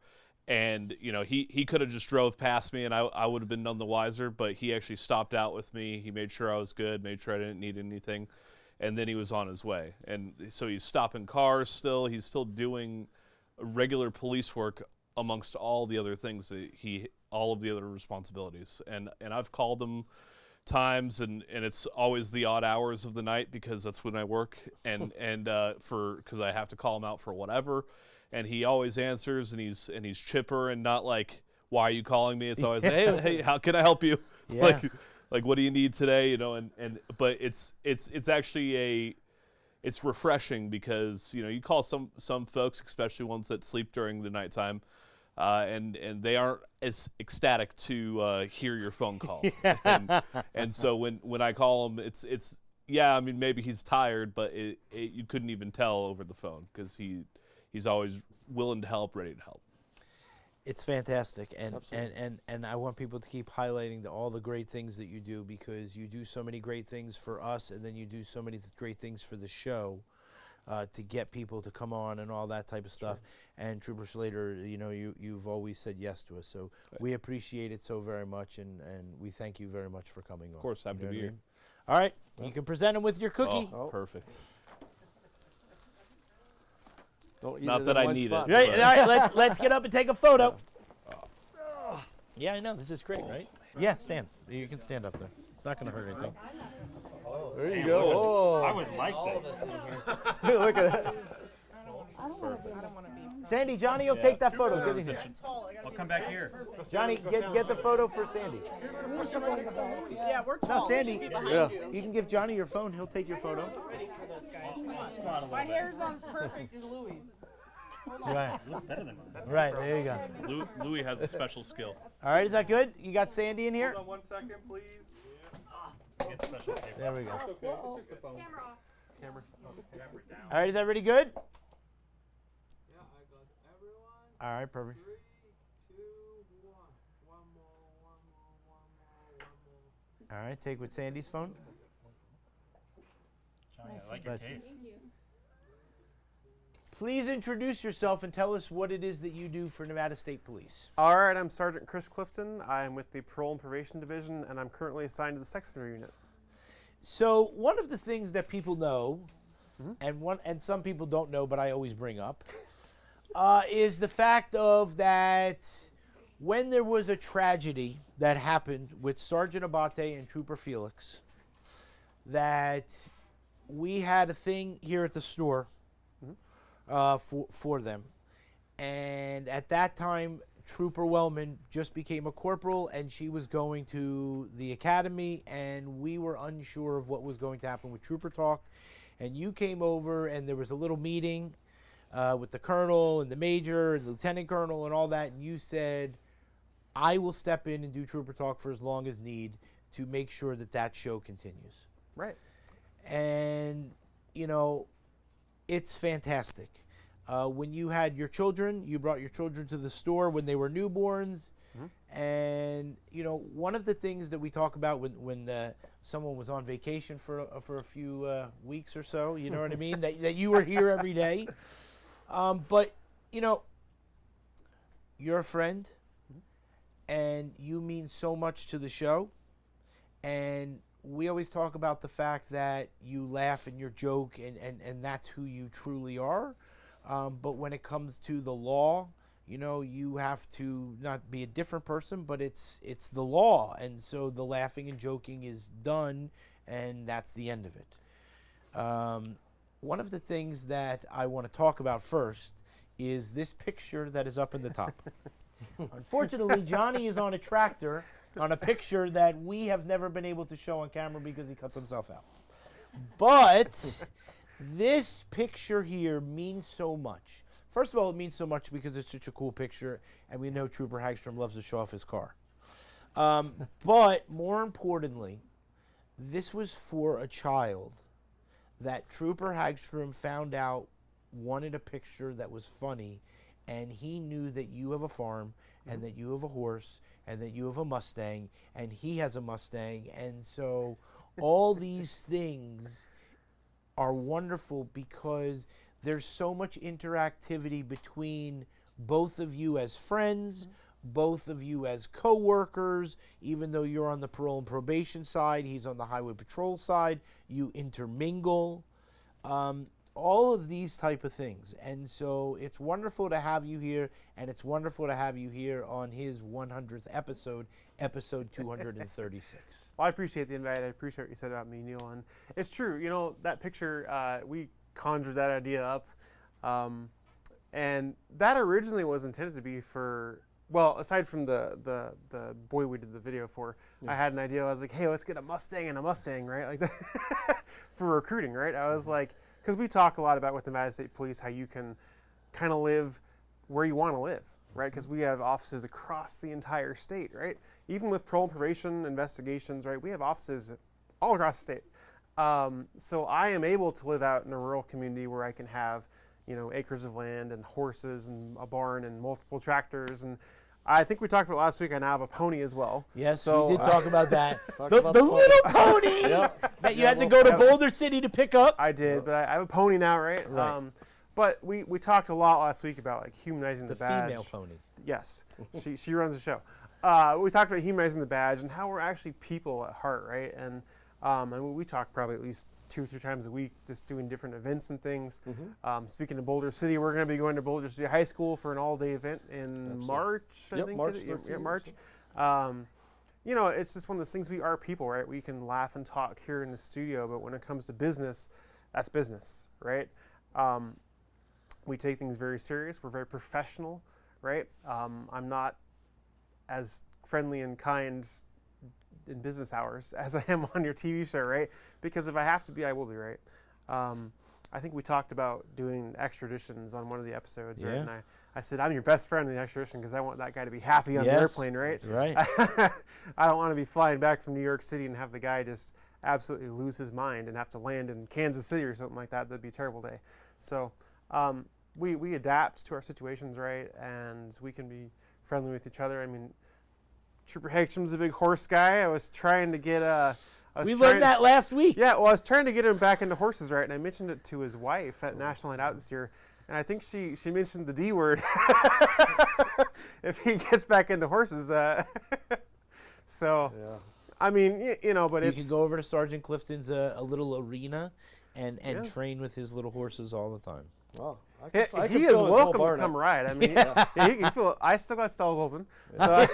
And, you know, he could have just drove past me and I would have been none the wiser, but he actually stopped out with me. He made sure I was good, made sure I didn't need anything. And then he was on his way. And so he's stopping cars still. He's still doing regular police work amongst all the other things that all of the other responsibilities. And I've called him times and it's always the odd hours of the night because that's when I work and because I have to call him out for whatever. And he always answers and he's chipper and not like, why are you calling me? It's always, hey, how can I help you? Yeah. Like what do you need today? You know, but it's actually it's refreshing because, you know, you call some folks, especially ones that sleep during the nighttime, and they aren't as ecstatic to hear your phone call. And so when I call him, it's yeah, I mean maybe he's tired, but you couldn't even tell over the phone because he's always willing to help, ready to help. It's fantastic, and Absolutely. and I want people to keep highlighting all the great things that you do because you do so many great things for us, and then you do so many great things for the show to get people to come on and all that type of stuff. And Trooper Slater, you know, you've always said yes to us, so we appreciate it so very much, and we thank you very much for coming on. Of course, happy to be here. All right, you can present him with your cookie. Oh, perfect. Don't eat Not it that in I one need spot. it. Right, but- all right, let's get up and take a photo. Yeah, I know. This is great, right? Yeah, stand. You can stand up there. It's not going to hurt anything. There you go. I would like this. Oh, look at that. Sandy, Johnny will take that photo. Get in here. I'll come back here. Johnny, get the photo for Sandy. Yeah, we're No, tall. We Sandy, should be behind Yeah. you. you can give Johnny your phone. He'll take your photo. Ready for this, guys. My hair's not as perfect as Louis'. Right. Better than mine. Right, there you go. Louis has a special skill. All right, is that good? You got Sandy in here? 1 second, please. Get special tape. There we go. Camera off. All right, is everybody good? All right, perfect. All right, take with Sandy's phone. Johnny, I like your Bless you. case. Please introduce yourself and tell us what it is that you do for Nevada State Police. All right, I'm Sergeant Chris Clifton. I'm with the Parole and Probation Division, and I'm currently assigned to the Sex Offender Unit. So one of the things that people know, and some people don't know, but I always bring up, is the fact of that when there was a tragedy that happened with Sergeant Abate and Trooper Felix, that we had a thing here at the store for them, and at that time Trooper Wellman just became a corporal and she was going to the academy, and we were unsure of what was going to happen with Trooper Talk, and you came over and there was a little meeting with the colonel and the major and the lieutenant colonel and all that, and you said, I will step in and do Trooper Talk for as long as need to make sure that that show continues. Right. And, you know, it's fantastic. When you had your children, you brought your children to the store when they were newborns. And, you know, one of the things that we talk about when someone was on vacation for a few weeks or so, you know what I mean, that you were here every day. But, you know, you're a friend, and you mean so much to the show. And we always talk about the fact that you laugh and you joke, and that's who you truly are. But when it comes to the law, you know, you have to not be a different person, but it's the law. And so the laughing and joking is done, and that's the end of it. One of the things that I want to talk about first is this picture that is up in the top. Unfortunately, Johnny is on a tractor on a picture that we have never been able to show on camera because he cuts himself out. But this picture here means so much. First of all, it means so much because it's such a cool picture, and we know Trooper Hagstrom loves to show off his car. But more importantly, this was for a child that Trooper Hagstrom found out wanted a picture that was funny, and he knew that you have a farm, and that you have a horse, and that you have a Mustang, and he has a Mustang, and so all these things are wonderful because there's so much interactivity between both of you as friends, both of you as co-workers. Even though you're on the parole and probation side, he's on the highway patrol side, you intermingle. All of these type of things. And so it's wonderful to have you here, and it's wonderful to have you here on his 100th episode, episode 236. Well, I appreciate the invite. I appreciate what you said about me, Neil. And it's true, you know, that picture, we conjured that idea up. And that originally was intended to be for, well, aside from the boy we did the video for, I had an idea. I was like, hey, let's get a Mustang and a Mustang, right? Like that for recruiting, right? I was like, because we talk a lot about with the Nevada State Police how you can kind of live where you want to live, right? Because we have offices across the entire state, right? Even with parole and probation investigations, right? We have offices all across the state. So I am able to live out in a rural community where I can have, you know, acres of land and horses and a barn and multiple tractors. And I think we talked about last week, I now have a pony as well. Yes, so, we did talk about that. Talked about The the little pony Yep. that you had to go to Boulder City to pick up. I did, but I have a pony now, right? Right. But we talked a lot last week about like humanizing the badge. Female pony. Yes, she runs the show. We talked about humanizing the badge and how we're actually people at heart, right? And we talk probably at least 2 or 3 times a week, just doing different events and things. Speaking of Boulder City, we're going to be going to Boulder City High School for an all-day event in March. I think March Yeah, 13th. March. You know, it's just one of those things. We are people, right? We can laugh and talk here in the studio, but when it comes to business, that's business, right? We take things very serious. We're very professional, right? I'm not as friendly and kind in business hours as I am on your TV show, right? Because if I have to be, I will be, right? I think we talked about doing extraditions on one of the episodes, right? Yeah. And I said, I'm your best friend in the extradition because I want that guy to be happy on the Yes. airplane, right? Right. I don't want to be flying back from New York City and have the guy just absolutely lose his mind and have to land in Kansas City or something like that. That'd be a terrible day. So we adapt to our situations, right? And we can be friendly with each other. I mean, Trooper Hagstrom's a big horse guy. I was trying to get We learned that last week. Yeah, well, I was trying to get him back into horses, right? And I mentioned it to his wife at National Night Out this year, and I think she mentioned the D word if he gets back into horses. So, Yeah. I mean, you know, but You it's can go over to Sergeant Clifton's a little arena and Yeah. train with his little horses all the time. Wow. He I can is fill his whole welcome to barn come up. ride. I mean, he feel, I still got stalls open. So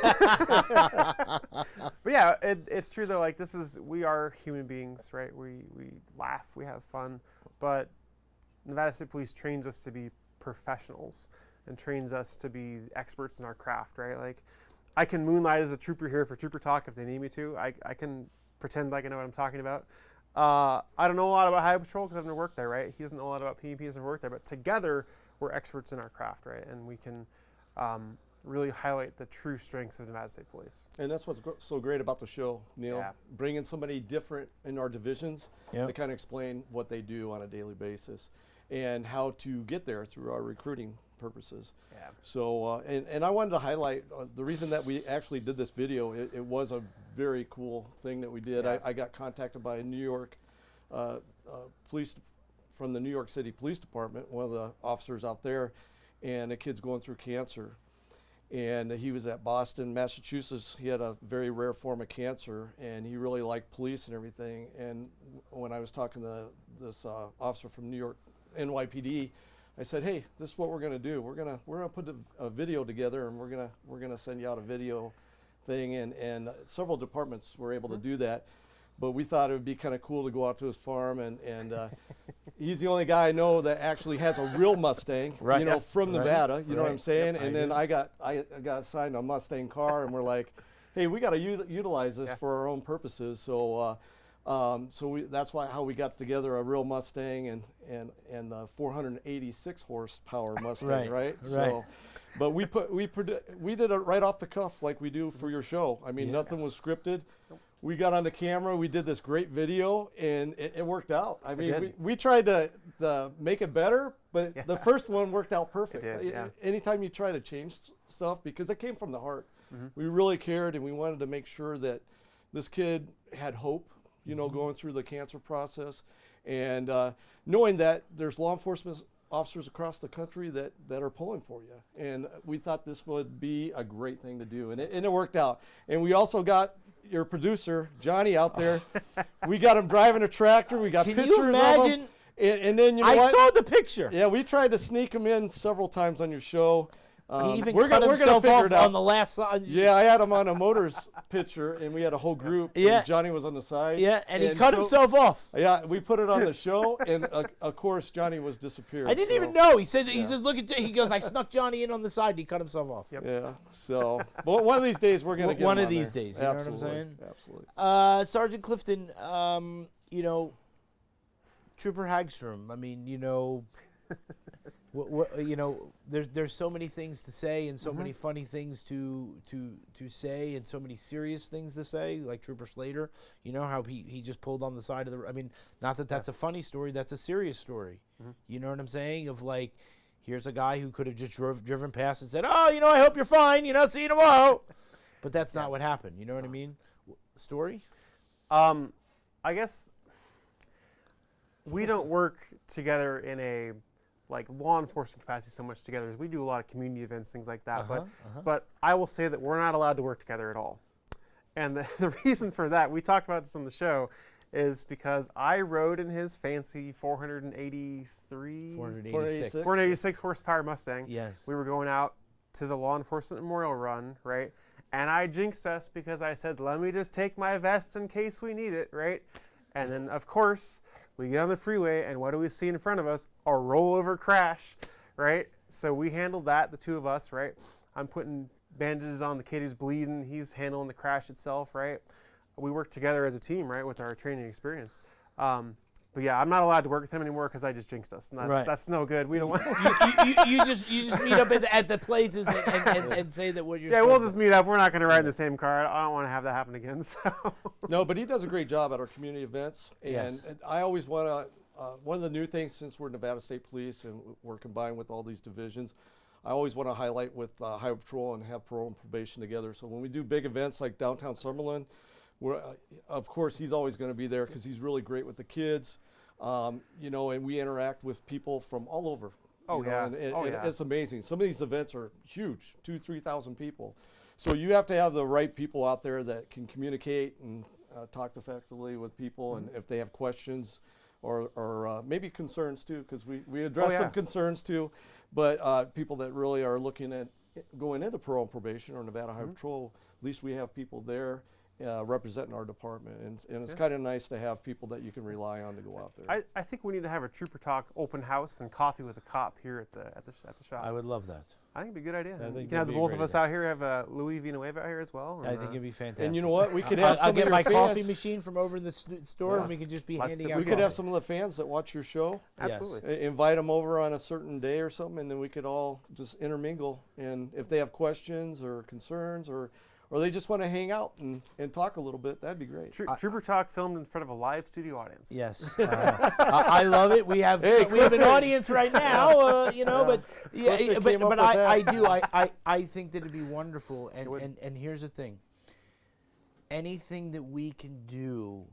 but yeah, it's true though. Like we are human beings, right? We laugh, we have fun, but Nevada State Police trains us to be professionals and trains us to be experts in our craft, right? Like I can moonlight as a trooper here for Trooper Talk if they need me to. I can pretend like I know what I'm talking about. I don't know a lot about Highway Patrol because I've never worked there, right? He doesn't know a lot about PEP, he's never worked there, but together we're experts in our craft, right? And we can really highlight the true strengths of Nevada State Police. And that's what's so great about the show, Neil. Yeah. Bringing somebody different in our divisions Yep. to kind of explain what they do on a daily basis and how to get there through our recruiting purposes. Yeah. So, and I wanted to highlight the reason that we actually did this video. It was a very cool thing that we did. Yeah. I got contacted by a New York police, from the New York City Police Department, one of the officers out there, and a kid's going through cancer. And he was at Boston, Massachusetts. He had a very rare form of cancer, and he really liked police and everything. And when I was talking to this officer from New York NYPD, I said, "Hey, this is what we're going to do. We're gonna put a video together, and we're gonna send you out a video thing." And several departments were able to do that. But we thought it would be kind of cool to go out to his farm, and he's the only guy I know that actually has a real Mustang, Right. you know, from Right. Nevada. You know what I'm Right. saying? Yep, And I then do. I got assigned a Mustang car, and we're like, "Hey, we got to utilize this Yeah. for our own purposes." So, that's how we got together a real Mustang and the 486 horsepower Mustang, Right. right? Right. So. But we did it right off the cuff like we do for your show. I mean, nothing was scripted. We got on the camera, we did this great video, and it worked out. I mean, did. we tried to make it better, but the first one worked out perfect. It did, yeah. Anytime you try to change stuff, because it came from the heart, Mm-hmm. we really cared, and we wanted to make sure that this kid had hope, you know, going through the cancer process, and knowing that there's law enforcement officers across the country that are pulling for you. And we thought this would be a great thing to do, and it worked out. And we also got your producer, Johnny, out there. We got him driving a tractor. We got Can pictures you of imagine? him. And then, you know I what? saw the picture. Yeah, we tried to sneak him in several times on your show. He even we're cut gonna himself figure off it out. on the last. Yeah, I had him on a motors picture, and we had a whole group. Yeah. And Johnny was on the side. Yeah, and he cut so- himself off. Yeah, we put it on the show, and of course Johnny was disappeared. I didn't so- even know. He said he says, "Look at." He goes, "I snuck Johnny in on the side." And he cut himself off. Yep. Yeah. So, but one of these days we're gonna get One him of on these there. days, you know what I'm Absolutely. saying? Absolutely. Sergeant Clifton, you know, Trooper Hagstrom. I mean, you know, you know, there's so many things to say and so many funny things to say and so many serious things to say, like Trooper Slater. You know how he just pulled on the side of the. I mean, not that that's a funny story. That's a serious story. You know what I'm saying? Of like, here's a guy who could have just driven past and said, "Oh, you know, I hope you're fine. You know, see you tomorrow." But that's not what happened. You know what I mean? Story? I guess we don't work together in a like law enforcement capacity so much together as we do a lot of community events, things like that. But I will say that we're not allowed to work together at all. And the reason for that, we talked about this on the show, is because I rode in his fancy 486 horsepower Mustang. Yes. We were going out to the law enforcement memorial run, right? And I jinxed us because I said, "Let me just take my vest in case we need it," right? And then, of course, we get on the freeway, and what do we see in front of us? A rollover crash, right? So we handled that, the two of us, right? I'm putting bandages on the kid who's bleeding. He's handling the crash itself, right? We work together as a team, right, with our training experience. But yeah, I'm not allowed to work with him anymore because I just jinxed us, and that's no good. We don't want. you just meet up at the places and say that what you're. Yeah, we'll just meet up. We're not going to ride in the same car. I don't want to have that happen again. So. No, but he does a great job at our community events, and, Yes. and I always want to. One of the new things, since we're Nevada State Police and we're combined with all these divisions, I always want to highlight with Highway Patrol and have parole and probation together. So when we do big events like downtown Summerlin, we're, of course he's always going to be there because he's really great with the kids. You know, and we interact with people from all over. Oh, you know, yeah. and Oh, and yeah. it's amazing. Some of these events are huge, 2,000-3,000 people. So you have to have the right people out there that can communicate and talk effectively with people, and if they have questions or maybe concerns too, because we address yeah. some concerns too, but people that really are looking at going into parole and probation or Nevada Highway Patrol, at least we have people there representing our department, and it's kind of nice to have people that you can rely on to go out there. I think we need to have a Trooper Talk open house and coffee with a cop here at the shop. I would love that. I think it'd be a good idea. think You that'd can have the be a both great of us out here. Have Louis Villanueva out here as well. I and, think it'd be fantastic. And you know what? We could have some I'll of get your my coffee fans- machine from over in the store, and we Yes. could just be Let's handing do- out. We could have coffee. some of the fans that watch your show. Absolutely. Invite them over on a certain day or something, and then we could all just intermingle. And if they have questions or concerns, or they just want to hang out and talk a little bit, that'd be great. Trooper Talk filmed in front of a live studio audience. Yes, I love it. We have Hey, we have an Clifton. audience right now, you know, but yeah, Clifton but, came up but with I that. do I think that it'd be wonderful, and here's the thing. Anything that we can do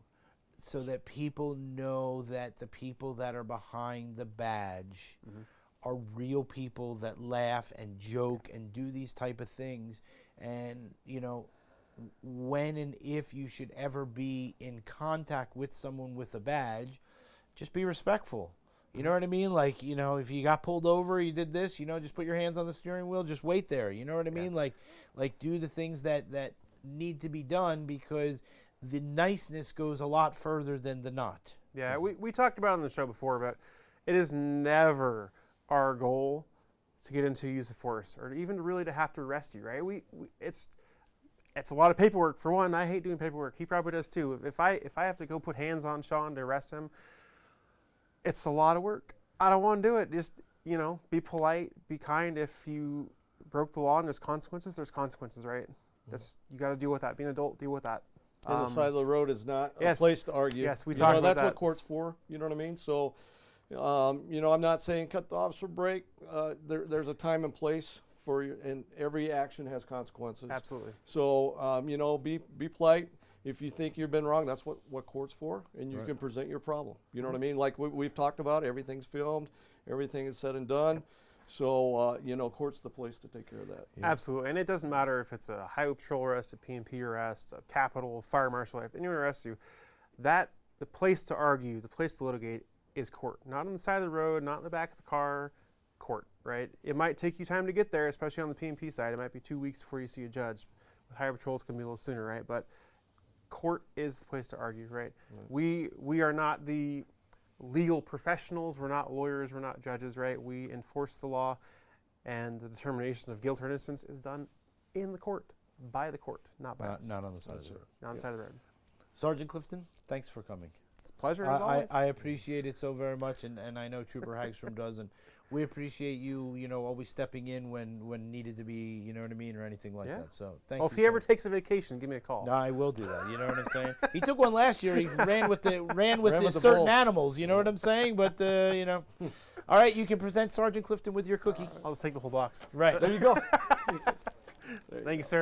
so that people know that the people that are behind the badge are real people that laugh and joke and do these type of things, and you know, when and if you should ever be in contact with someone with a badge, just be respectful. You know what I mean? Like, you know, if you got pulled over, you did this, you know, just put your hands on the steering wheel, just wait there. You know what I mean? Like do the things that need to be done, because the niceness goes a lot further than the not. Yeah, we talked about it on the show before, but it is never our goal to get into use of force, or even really to have to arrest you, right? It's a lot of paperwork. For one, I hate doing paperwork. He probably does too. If I have to go put hands on Sean to arrest him, it's a lot of work. I don't want to do it. Just, you know, be polite, be kind. If you broke the law and there's consequences, right? That's, you got to deal with that. Be an adult, deal with that. And the side of the road is not yes. a place to argue. Yes, we You talked know, about that's that. what court's for. You know what I mean? So, you know, I'm not saying cut the officer break. There's a time and place for you, and every action has consequences. Absolutely. So, you know, be polite. If you think you've been wrong, that's what court's for, and you can present your problem. You know what I mean? Like we've talked about, everything's filmed, everything is said and done. So, you know, court's the place to take care of that. Yeah. Absolutely. And it doesn't matter if it's a highway patrol arrest, a PMP arrest, a capital, fire marshal, if anyone arrests you, the place to argue, the place to litigate is court. Not on the side of the road, not in the back of the car, court, right? It might take you time to get there, especially on the PMP side. It might be 2 weeks before you see a judge. With highway patrol, it's going to be a little sooner, right? But court is the place to argue, right? We are not the legal professionals. We're not lawyers. We're not judges, right? We enforce the law, and the determination of guilt or innocence is done in the court, by the court, not by us. Not on the side of the road. Not on the side of the road. Sergeant Clifton, thanks for coming. It's a pleasure as always. I appreciate it so very much, and I know Trooper Hagstrom does, and we appreciate you, you know, always stepping in when needed to be, you know what I mean, or anything like that. So thank you. Well, if he ever takes a vacation, give me a call. No, I will do that. You know what I'm saying? He took one last year. He ran with the the certain bulls. animals. You know what I'm saying? But you know, all right. You can present Sergeant Clifton with your cookie. I'll just take the whole box. Right There you go. Thank you, sir.